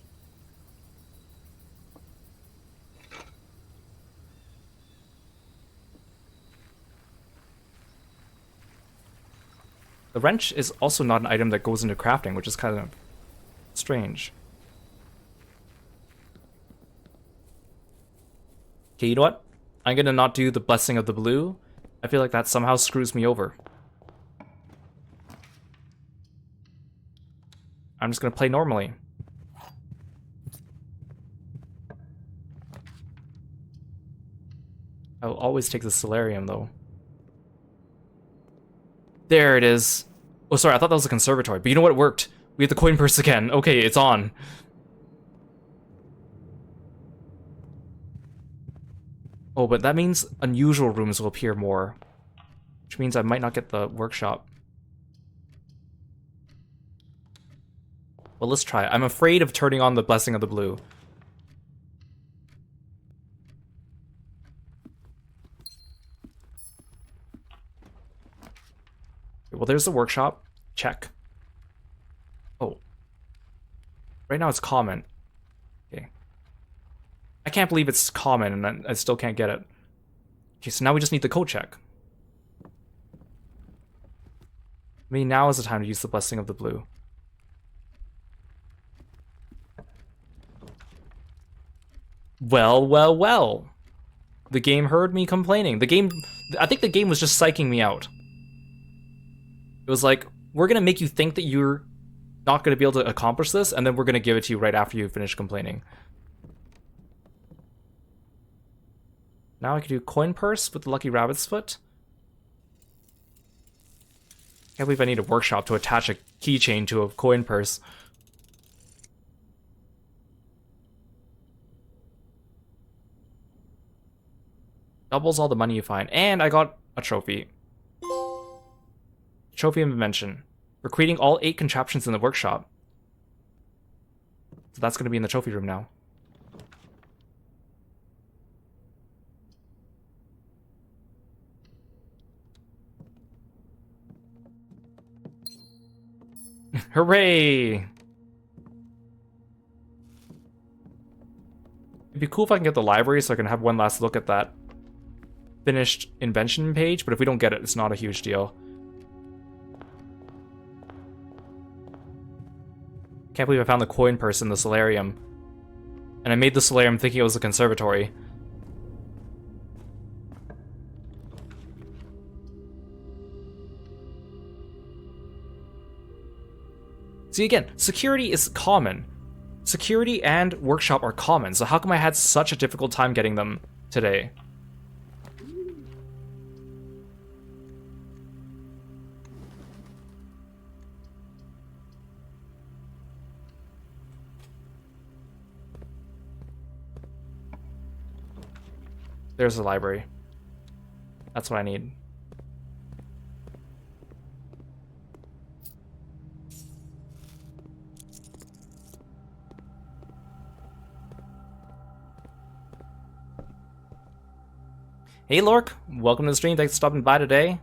S1: The wrench is also not an item that goes into crafting, which is kind of strange. Okay, you know what? I'm gonna not do the Blessing of the Blue. I feel like that somehow screws me over. I'm just gonna play normally. I'll always take the Solarium, though. There it is. Oh, sorry, I thought that was a conservatory. But you know what? It worked. We have the coin purse again. Okay, it's on. Oh, but that means unusual rooms will appear more. Which means I might not get the workshop. Well, let's try it. I'm afraid of turning on the Blessing of the Blue. Well, there's the workshop. Check. Oh. Right now it's common. Okay. I can't believe it's common and I still can't get it. Okay, so now we just need the code check. I mean, now is the time to use the Blessing of the Blue. Well, well, well. The game heard me complaining. I think the game was just psyching me out. It was like, we're gonna make you think that you're not gonna be able to accomplish this, and then we're gonna give it to you right after you finish complaining. Now I can do coin purse with the lucky rabbit's foot. Can't believe I need a workshop to attach a keychain to a coin purse. Doubles all the money you find, and I got a trophy. Trophy of Invention. We're creating all 8 contraptions in the workshop. So that's going to be in the trophy room now. Hooray! It'd be cool if I can get the library so I can have one last look at that finished invention page, but if we don't get it, it's not a huge deal. Can't believe I found the coin purse in the solarium. And I made the solarium thinking it was a conservatory. See, again, security is common. Security and workshop are common, so how come I had such a difficult time getting them today? There's the library. That's what I need. Hey Lork, welcome to the stream. Thanks for stopping by today.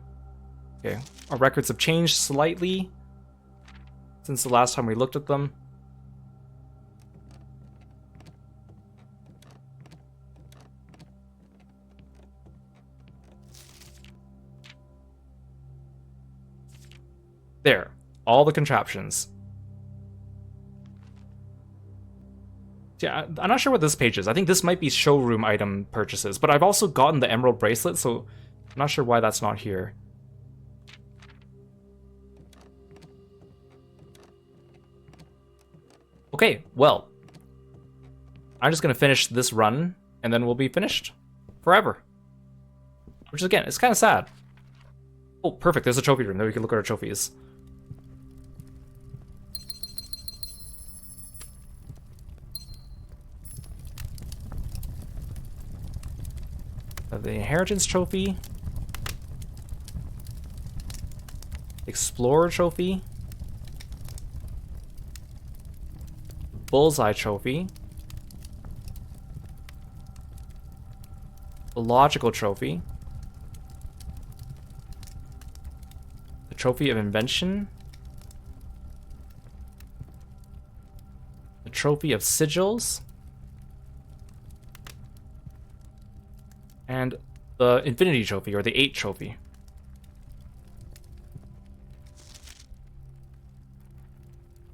S1: Okay, our records have changed slightly since the last time we looked at them. There, all the contraptions. Yeah, I'm not sure what this page is. I think this might be showroom item purchases, but I've also gotten the emerald bracelet, so I'm not sure why that's not here. Okay, well, I'm just gonna finish this run, and then we'll be finished forever. Which, again, it's kind of sad. Oh, perfect, there's a trophy room. There we can look at our trophies. The Inheritance Trophy. Explorer Trophy. Bullseye Trophy. The Logical Trophy. The Trophy of Invention. The Trophy of Sigils. And the Infinity Trophy, or the 8 Trophy.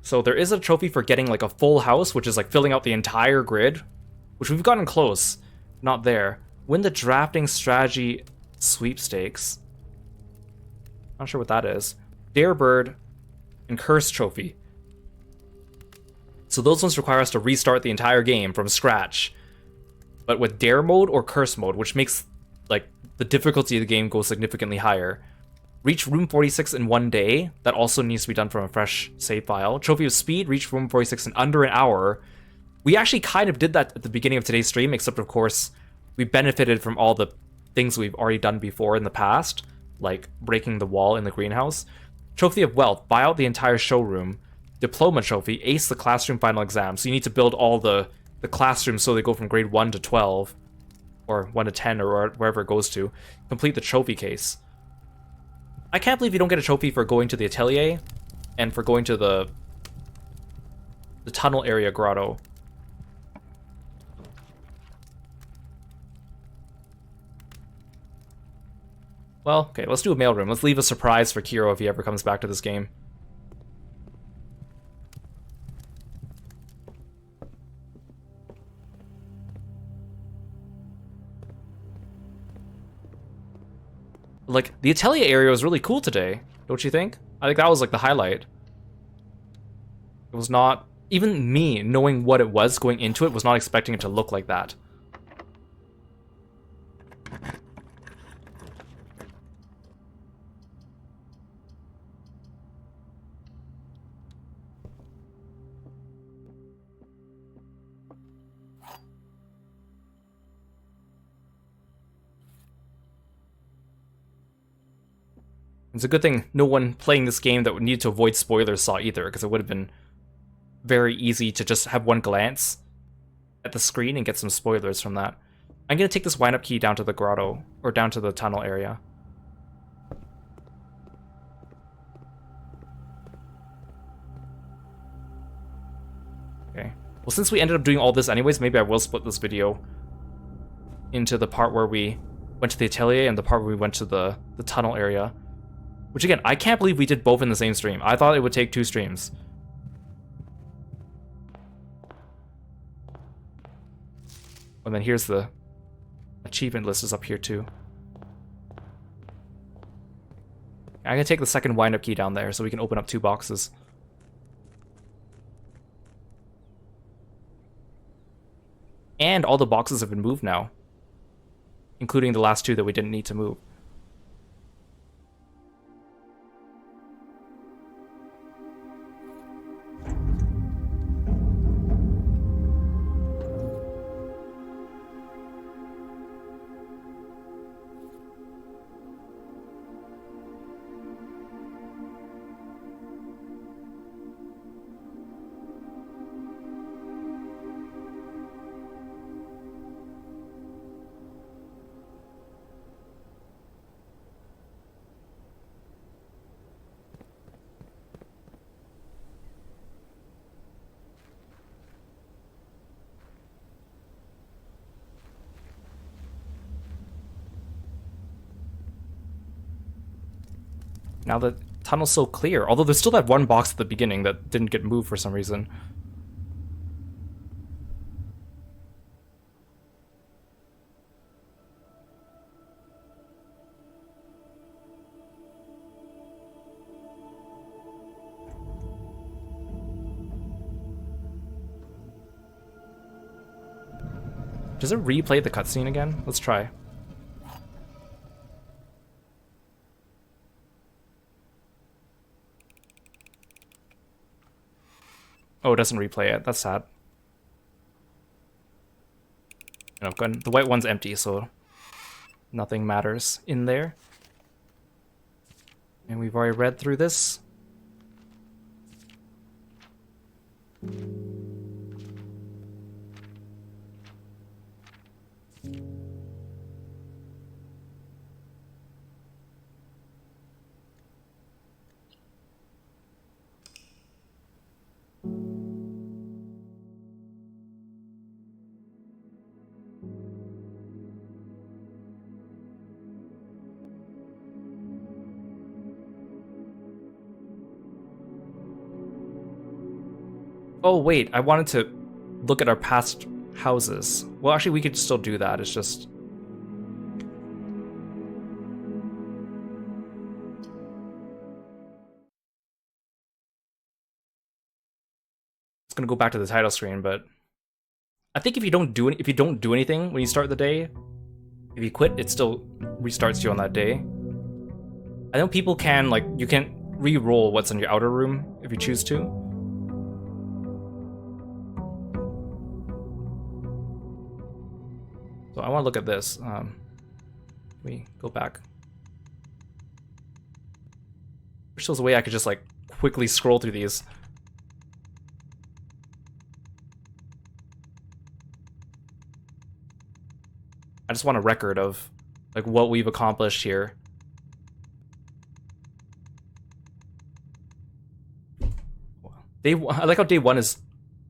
S1: So there is a trophy for getting like a full house, which is like filling out the entire grid, which we've gotten close. Not there. Win the Drafting Strategy Sweepstakes. Not sure what that is. Darebird and Curse Trophy. So those ones require us to restart the entire game from scratch. But with Dare mode or Curse mode, which makes like the difficulty of the game go significantly higher. Reach room 46 in 1 day. That also needs to be done from a fresh save file. Trophy of Speed, reach room 46 in under an hour. We actually kind of did that at the beginning of today's stream, except of course, we benefited from all the things we've already done before in the past, like breaking the wall in the greenhouse. Trophy of Wealth, buy out the entire showroom. Diploma Trophy, ace the classroom final exam. So you need to build all the classrooms so they go from grade 1 to 12, or 1 to 10, or wherever it goes to. Complete the trophy case. I can't believe you don't get a trophy for going to the atelier and for going to the tunnel area grotto. Well, okay, let's do a mailroom. Let's leave a surprise for Kiro if he ever comes back to this game. Like, the atelier area was really cool today, don't you think? I think that was like the highlight. It was not... Even me, knowing what it was going into it, was not expecting it to look like that. It's a good thing no one playing this game that would need to avoid spoilers saw either, because it would have been very easy to just have one glance at the screen and get some spoilers from that. I'm going to take this wind-up key down to the grotto, or down to the tunnel area. Okay. Well, since we ended up doing all this anyways, maybe I will split this video into the part where we went to the atelier and the part where we went to the tunnel area. Which again, I can't believe we did both in the same stream. I thought it would take 2 streams. And then here's the achievement list is up here too. I'm gonna take the second wind-up key down there so we can open up 2 boxes. And all the boxes have been moved now, including the last 2 that we didn't need to move. Now the tunnel's so clear, although there's still that one box at the beginning that didn't get moved for some reason. Does it replay the cutscene again? Let's try. Oh, it doesn't replay it. That's sad. No, the white one's empty, so Nothing matters in there. And we've already read through this. Oh wait, I wanted to look at our past houses. Well, actually, we could still do that. It's just... It's gonna go back to the title screen, but I think if you don't do anything when you start the day, if you quit, it still restarts you on that day. I know people can, like, you can re-roll what's in your outer room if you choose to. So I want to look at this. We go back. Wish there was a way I could just like quickly scroll through these. I just want a record of like what we've accomplished here. I like how day 1 is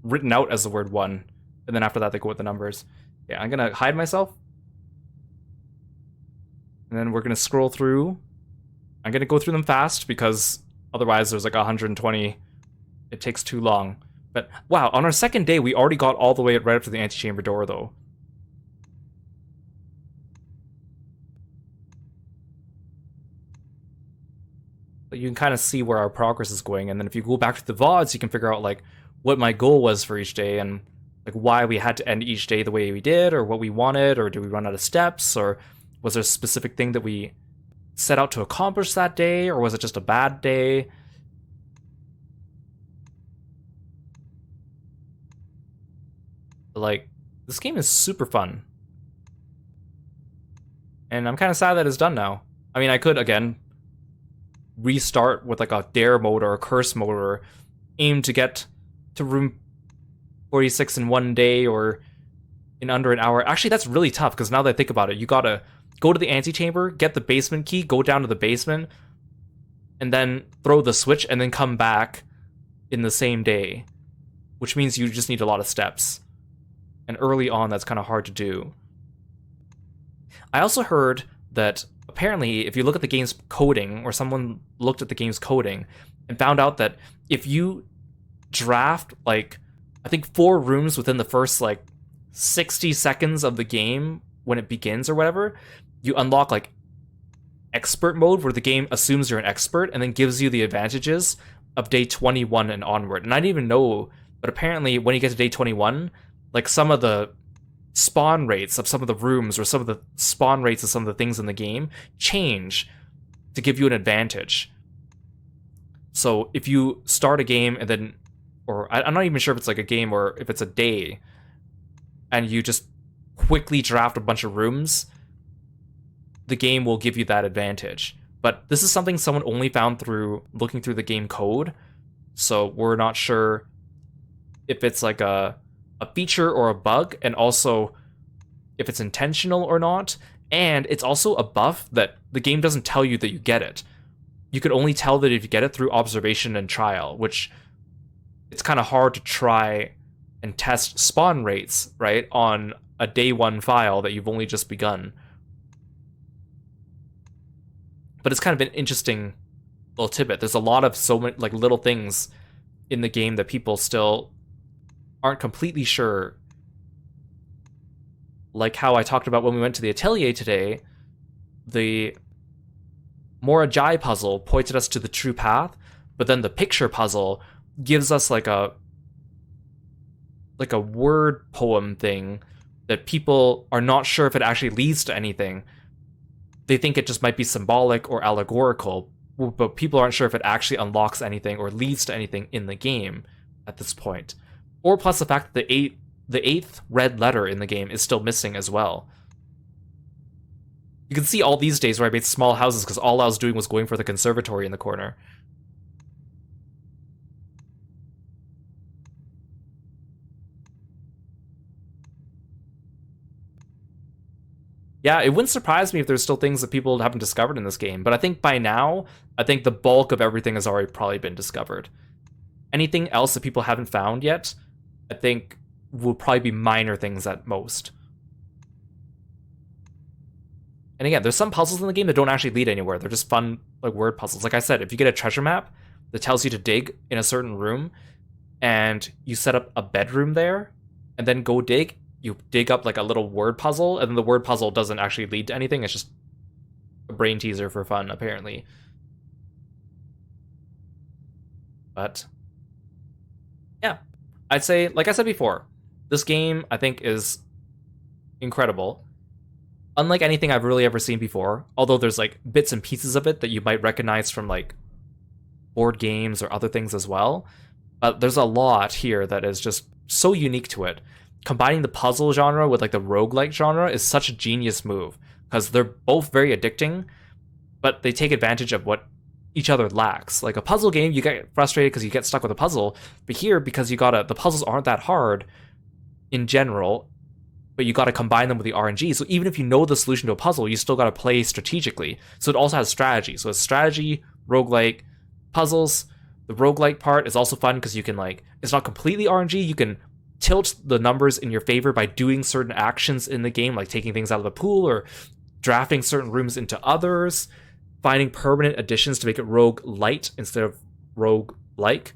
S1: written out as the word 1, and then after that they go with the numbers. Yeah, I'm gonna hide myself. And then we're gonna scroll through. I'm gonna go through them fast because otherwise there's like 120. It takes too long. But wow, on our second day we already got all the way right up to the antechamber door though. But you can kind of see where our progress is going, and then if you go back to the VODs, you can figure out like what my goal was for each day and like why we had to end each day the way we did, or what we wanted, or did we run out of steps, or was there a specific thing that we set out to accomplish that day, or was it just a bad day? Like, this game is super fun. And I'm kind of sad that it's done now. I mean, I could, again, restart with like a dare mode or a curse mode, or aim to get to room 46 in one day or in under an hour. Actually, that's really tough because now that I think about it, you gotta go to the antechamber, get the basement key, go down to the basement, and then throw the switch and then come back in the same day, which means you just need a lot of steps. And early on, that's kind of hard to do. I also heard that apparently if you look at the game's coding, or someone looked at the game's coding and found out that if you draft like I think 4 rooms within the first like 60 seconds of the game when it begins or whatever, you unlock like expert mode, where the game assumes you're an expert and then gives you the advantages of day 21 and onward. And I didn't even know, but apparently when you get to day 21, like some of the spawn rates of some of the rooms, or some of the spawn rates of some of the things in the game change to give you an advantage. So if you start a game and then, or I'm not even sure if it's like a game or if it's a day, and you just quickly draft a bunch of rooms, the game will give you that advantage. But this is something someone only found through looking through the game code, so we're not sure if it's like a feature or a bug, and also if it's intentional or not. And it's also a buff that the game doesn't tell you that you get it. You could only tell that if you get it through observation and trial, which it's kind of hard to try and test spawn rates, right, on a day 1 file that you've only just begun. But it's kind of an interesting little tidbit. There's a lot of so many like little things in the game that people still aren't completely sure. Like how I talked about when we went to the atelier today, the Morajai puzzle pointed us to the true path, but then the picture puzzle gives us like a word poem thing that people are not sure if it actually leads to anything. They think it just might be symbolic or allegorical, but people aren't sure if it actually unlocks anything or leads to anything in the game at this point. Or plus the fact that the eighth red letter in the game is still missing as well. You can see all these days where I made small houses because all I was doing was going for the conservatory in the corner. Yeah, it wouldn't surprise me if there's still things that people haven't discovered in this game, but I think by now, I think the bulk of everything has already probably been discovered. Anything else that people haven't found yet, I think will probably be minor things at most. And again, there's some puzzles in the game that don't actually lead anywhere. They're just fun, like, word puzzles. Like I said, if you get a treasure map that tells you to dig in a certain room, and you set up a bedroom there, and then go dig, you dig up like a little word puzzle, and then the word puzzle doesn't actually lead to anything. It's just a brain teaser for fun, apparently. But yeah, I'd say, like I said before, this game I think is incredible. Unlike anything I've really ever seen before, although there's like bits and pieces of it that you might recognize from like board games or other things as well. But there's a lot here that is just so unique to it. Combining the puzzle genre with like the roguelike genre is such a genius move, because they're both very addicting, but they take advantage of what each other lacks. Like a puzzle game, you get frustrated because you get stuck with a puzzle, but here, because the puzzles aren't that hard in general, but you gotta combine them with the RNG, so even if you know the solution to a puzzle, you still gotta play strategically. So it also has strategy. So it's strategy, roguelike, puzzles. The roguelike part is also fun because you can, like, it's not completely RNG, you can tilt the numbers in your favor by doing certain actions in the game, like taking things out of the pool or drafting certain rooms into others, finding permanent additions to make it rogue light instead of rogue like.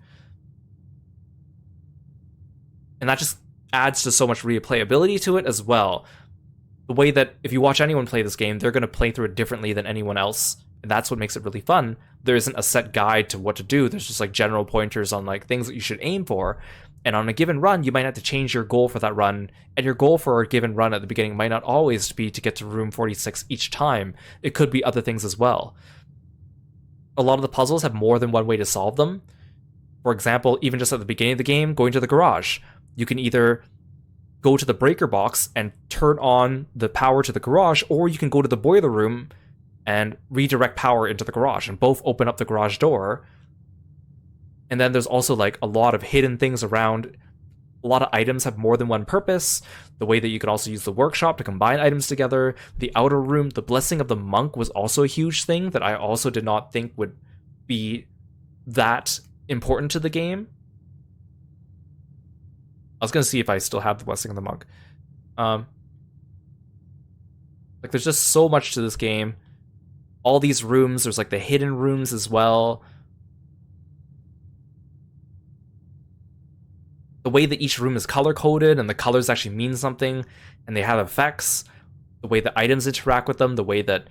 S1: And that just adds to so much replayability to it as well. The way that if you watch anyone play this game, they're going to play through it differently than anyone else. And that's what makes it really fun. There isn't a set guide to what to do. There's just like general pointers on like things that you should aim for. And on a given run, you might have to change your goal for that run. And your goal for a given run at the beginning might not always be to get to room 46 each time. It could be other things as well. A lot of the puzzles have more than one way to solve them. For example, even just at the beginning of the game, going to the garage. You can either go to the breaker box and turn on the power to the garage, or you can go to the boiler room and redirect power into the garage, and both open up the garage door. And then there's also like a lot of hidden things around. A lot of items have more than one purpose. The way that you can also use the workshop to combine items together. The outer room, the blessing of the monk was also a huge thing that I also did not think would be that important to the game. I was going to see if I still have the blessing of the monk. Like, there's just so much to this game. All these rooms, there's like the hidden rooms as well. The way that each room is color-coded, and the colors actually mean something, and they have effects. The way that items interact with them, the way that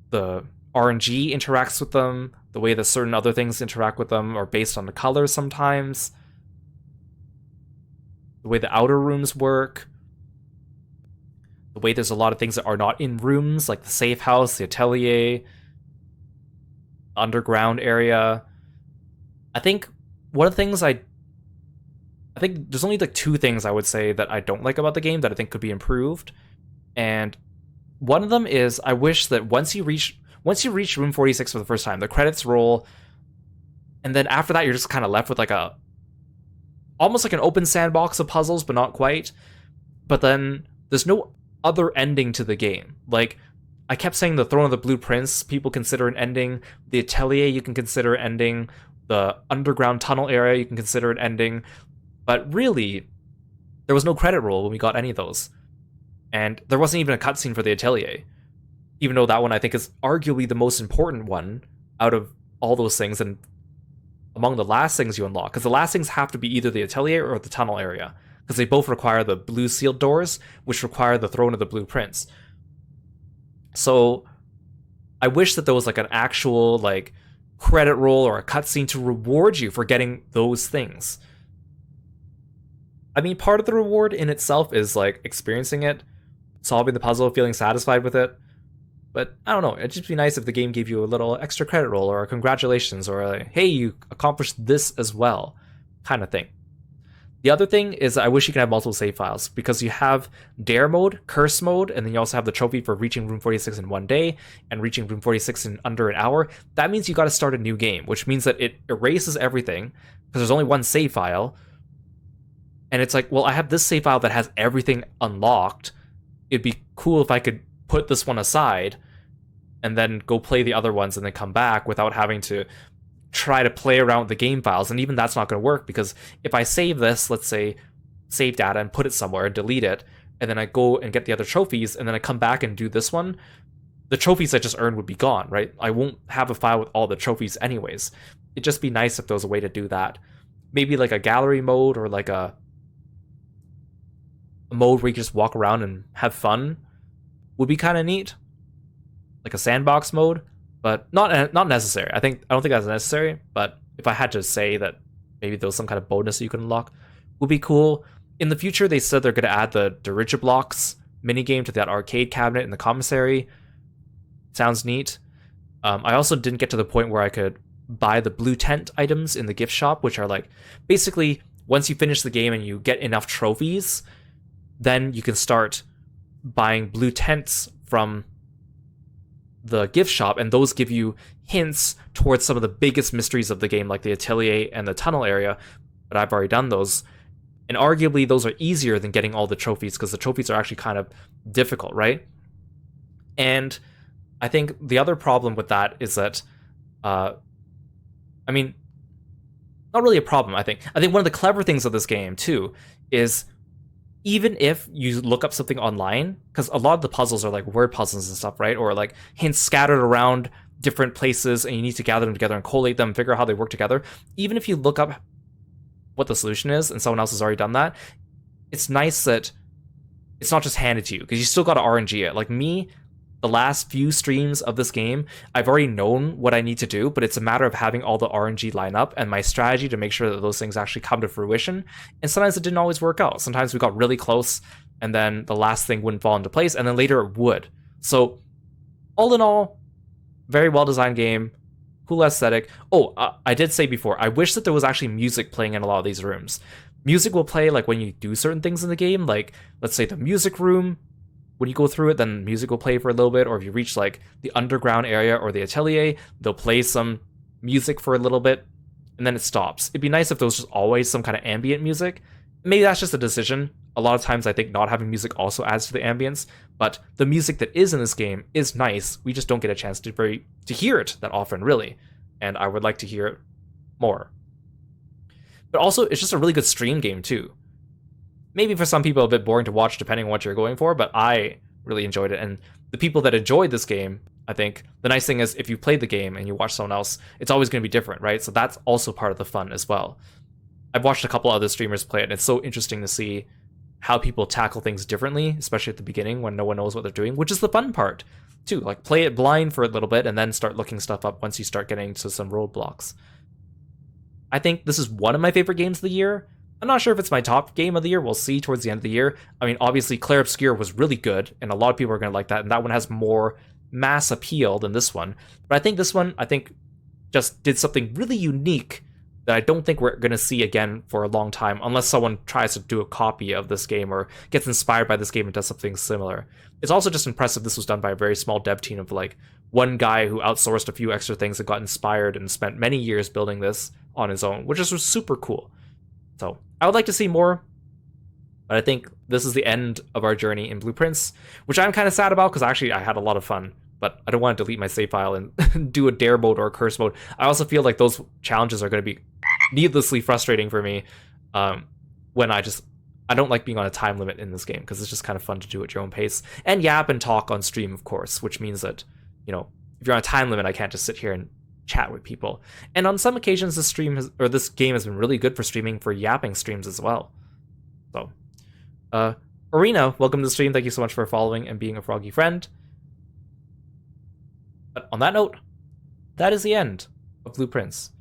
S1: the RNG interacts with them, the way that certain other things interact with them are based on the colors sometimes. The way the outer rooms work. The way there's a lot of things that are not in rooms, like the safe house, the atelier, underground area. I think one of the things I think there's only like two things I would say that I don't like about the game that I think could be improved. And one of them is I wish that once you reach room 46 for the first time, the credits roll, and then after that you're just kind of left with like almost like an open sandbox of puzzles, but not quite. But then there's no other ending to the game. Like, I kept saying the Throne of the Blue Prince people consider an ending, the atelier you can consider an ending, the underground tunnel area you can consider an ending. But really, there was no credit roll when we got any of those. And there wasn't even a cutscene for the atelier. Even though that one I think is arguably the most important one out of all those things, and among the last things you unlock. Because the last things have to be either the atelier or the tunnel area. Because they both require the blue sealed doors, which require the Throne of the Blue Prince. So I wish that there was like an actual like credit roll or a cutscene to reward you for getting those things. I mean, part of the reward in itself is like experiencing it, solving the puzzle, feeling satisfied with it. But I don't know, it'd just be nice if the game gave you a little extra credit roll or a congratulations or a hey, you accomplished this as well kind of thing. The other thing is I wish you could have multiple save files, because you have dare mode, curse mode, and then you also have the trophy for reaching room 46 in 1 day and reaching room 46 in under an hour. That means you got to start a new game, which means that it erases everything because there's only one save file. And it's like, well, I have this save file that has everything unlocked. It'd be cool if I could put this one aside and then go play the other ones and then come back without having to try to play around with the game files. And even that's not going to work, because if I save this, let's say save data and put it somewhere and delete it, and then I go and get the other trophies, and then I come back and do this one, the trophies I just earned would be gone, right? I won't have a file with all the trophies anyways. It'd just be nice if there was a way to do that. Maybe like a gallery mode, or like a mode where you can just walk around and have fun would be kind of neat. Like a sandbox mode, but not necessary. I don't think that's necessary, but if I had to say that maybe there was some kind of bonus that you could unlock, would be cool. In the future, they said they're going to add the Dirigiblocks minigame to that arcade cabinet in the commissary. Sounds neat. I also didn't get to the point where I could buy the blue tent items in the gift shop, which are like, basically, once you finish the game and you get enough trophies, then you can start buying blue tents from the gift shop, and those give you hints towards some of the biggest mysteries of the game, like the atelier and the tunnel area, but I've already done those. And arguably those are easier than getting all the trophies, because the trophies are actually kind of difficult, right? And I think the other problem with that is that I mean, not really a problem, I think one of the clever things of this game too is, even if you look up something online, because a lot of the puzzles are like word puzzles and stuff, right? Or like hints scattered around different places, and you need to gather them together and collate them, figure out how they work together. Even if you look up what the solution is and someone else has already done that, it's nice that it's not just handed to you, because you still got to RNG it. Like me, the last few streams of this game, I've already known what I need to do, but it's a matter of having all the RNG line up and my strategy to make sure that those things actually come to fruition. And sometimes it didn't always work out. Sometimes we got really close, and then the last thing wouldn't fall into place, and then later it would. So, all in all, very well-designed game, cool aesthetic. Oh, I did say before, I wish that there was actually music playing in a lot of these rooms. Music will play like when you do certain things in the game, like, let's say the music room. When you go through it, then music will play for a little bit, or if you reach like the underground area or the atelier, they'll play some music for a little bit, and then it stops. It'd be nice if there was just always some kind of ambient music. Maybe that's just a decision. A lot of times I think not having music also adds to the ambience, but the music that is in this game is nice. We just don't get a chance to hear it that often, really, and I would like to hear it more. But also, it's just a really good stream game too. Maybe for some people a bit boring to watch depending on what you're going for, but I really enjoyed it. And the people that enjoyed this game, I think the nice thing is if you played the game and you watch someone else, it's always going to be different, right? So that's also part of the fun as well. I've watched a couple other streamers play it, and it's so interesting to see how people tackle things differently, especially at the beginning when no one knows what they're doing, which is the fun part too. Like, play it blind for a little bit and then start looking stuff up once you start getting to some roadblocks. I think this is one of my favorite games of the year. I'm not sure if it's my top game of the year. We'll see towards the end of the year. I mean, obviously, Clair Obscur was really good, and a lot of people are going to like that, and that one has more mass appeal than this one. But I think this one, just did something really unique that I don't think we're going to see again for a long time, unless someone tries to do a copy of this game or gets inspired by this game and does something similar. It's also just impressive this was done by a very small dev team of like one guy who outsourced a few extra things and got inspired and spent many years building this on his own, which is super cool. So I would like to see more, but I think this is the end of our journey in Blueprints, which I'm kind of sad about, because actually I had a lot of fun, but I don't want to delete my save file and do a dare mode or a curse mode. I also feel like those challenges are going to be needlessly frustrating for me when I don't like being on a time limit in this game, because it's just kind of fun to do at your own pace and yap and talk on stream, of course, which means that, you know, if you're on a time limit, I can't just sit here and chat with people. And on some occasions, this game has been really good for streaming, for yapping streams as well. So, Arena, welcome to the stream. Thank you so much for following and being a froggy friend. But on that note, that is the end of Blueprints.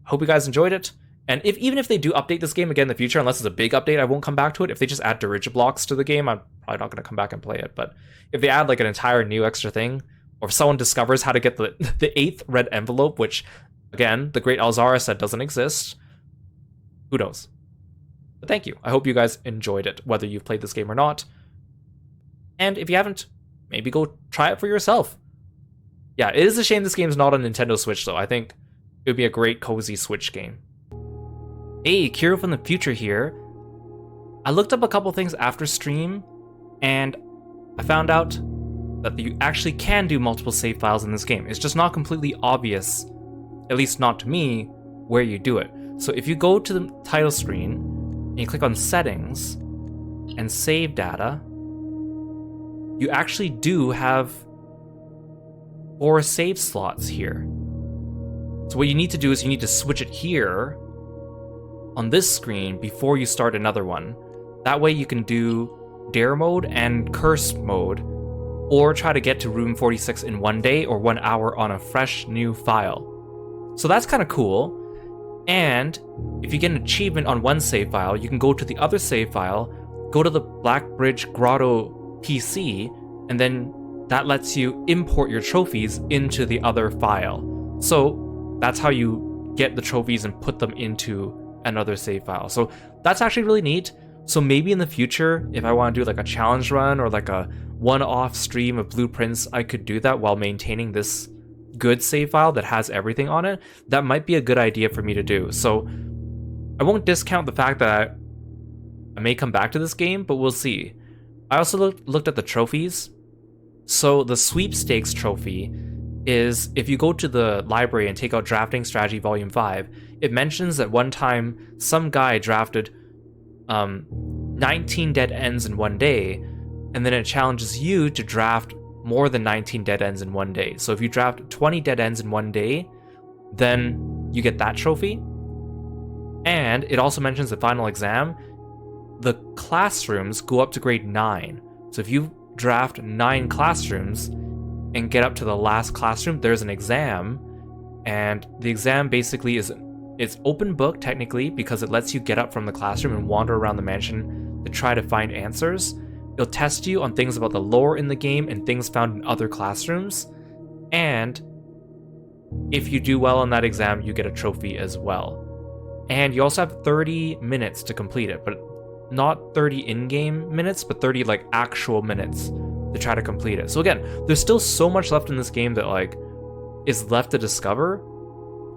S1: Hope you guys enjoyed it. And even if they do update this game again in the future, unless it's a big update, I won't come back to it. If they just add Dirigiblocks to the game, I'm probably not going to come back and play it. But if they add like an entire new extra thing, or if someone discovers how to get the 8th red envelope, which, again, the great Alzara said doesn't exist, who knows? But thank you. I hope you guys enjoyed it, whether you've played this game or not. And if you haven't, maybe go try it for yourself. Yeah, it is a shame this game's not on Nintendo Switch, though. I think it would be a great, cozy Switch game. Hey, Kiro from the future here. I looked up a couple things after stream, and I found out that you actually can do multiple save files in this game. It's just not completely obvious, at least not to me, where you do it. So if you go to the title screen, and you click on Settings, and Save Data, you actually do have 4 save slots here. So what you need to do is you need to switch it here on this screen before you start another one. That way you can do Dare mode and Curse mode, or try to get to room 46 in 1 day or 1 hour on a fresh new file. So that's kind of cool. And if you get an achievement on one save file, you can go to the other save file, go to the Black Bridge Grotto PC, and then that lets you import your trophies into the other file. So that's how you get the trophies and put them into another save file. So that's actually really neat. So maybe in the future, if I want to do like a challenge run or like a one-off stream of blueprints, I could do that while maintaining this good save file that has everything on it. That might be a good idea for me to do. So I won't discount the fact that I may come back to this game, but we'll see. I also looked at the trophies. So the sweepstakes trophy is if you go to the library and take out Drafting Strategy Volume 5, it mentions that one time some guy drafted 19 dead ends in 1 day, and then it challenges you to draft more than 19 dead ends in 1 day. So if you draft 20 dead ends in 1 day, then you get that trophy. And it also mentions the final exam. The classrooms go up to grade 9. So if you draft 9 classrooms and get up to the last classroom, there's an exam, and the exam basically it's open book technically because it lets you get up from the classroom and wander around the mansion to try to find answers. It'll test you on things about the lore in the game and things found in other classrooms, and if you do well on that exam, you get a trophy as well. And you also have 30 minutes to complete it, but not 30 in-game minutes, but 30 like actual minutes to try to complete it. So again, there's still so much left in this game that like is left to discover.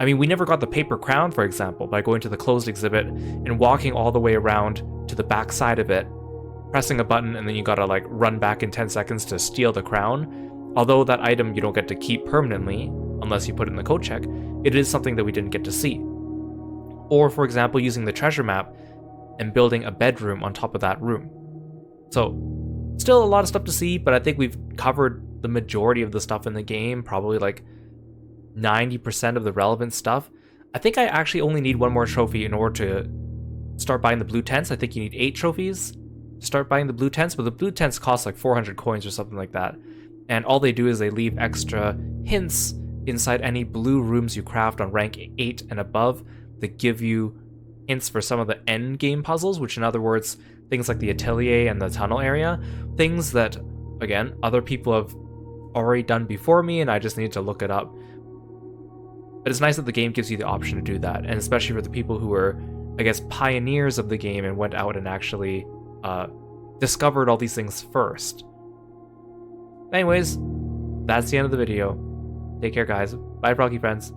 S1: I mean, we never got the paper crown, for example, by going to the closed exhibit and walking all the way around to the back side of it, pressing a button, and then you gotta like run back in 10 seconds to steal the crown. Although that item you don't get to keep permanently unless you put it in the code check, it is something that we didn't get to see. Or for example, using the treasure map and building a bedroom on top of that room. So still a lot of stuff to see, but I think we've covered the majority of the stuff in the game, probably like 90% of the relevant stuff. I think I actually only need 1 more trophy in order to start buying the blue tents. I think you need 8 trophies to start buying the blue tents, but the blue tents cost like 400 coins or something like that. And all they do is they leave extra hints inside any blue rooms you craft on rank 8 and above that give you hints for some of the end game puzzles, which in other words, things like the atelier and the tunnel area, things that, again, other people have already done before me and I just need to look it up. But it's nice that the game gives you the option to do that, and especially for the people who were, I guess, pioneers of the game and went out and actually discovered all these things first. Anyways, that's the end of the video. Take care, guys. Bye, Froggy friends.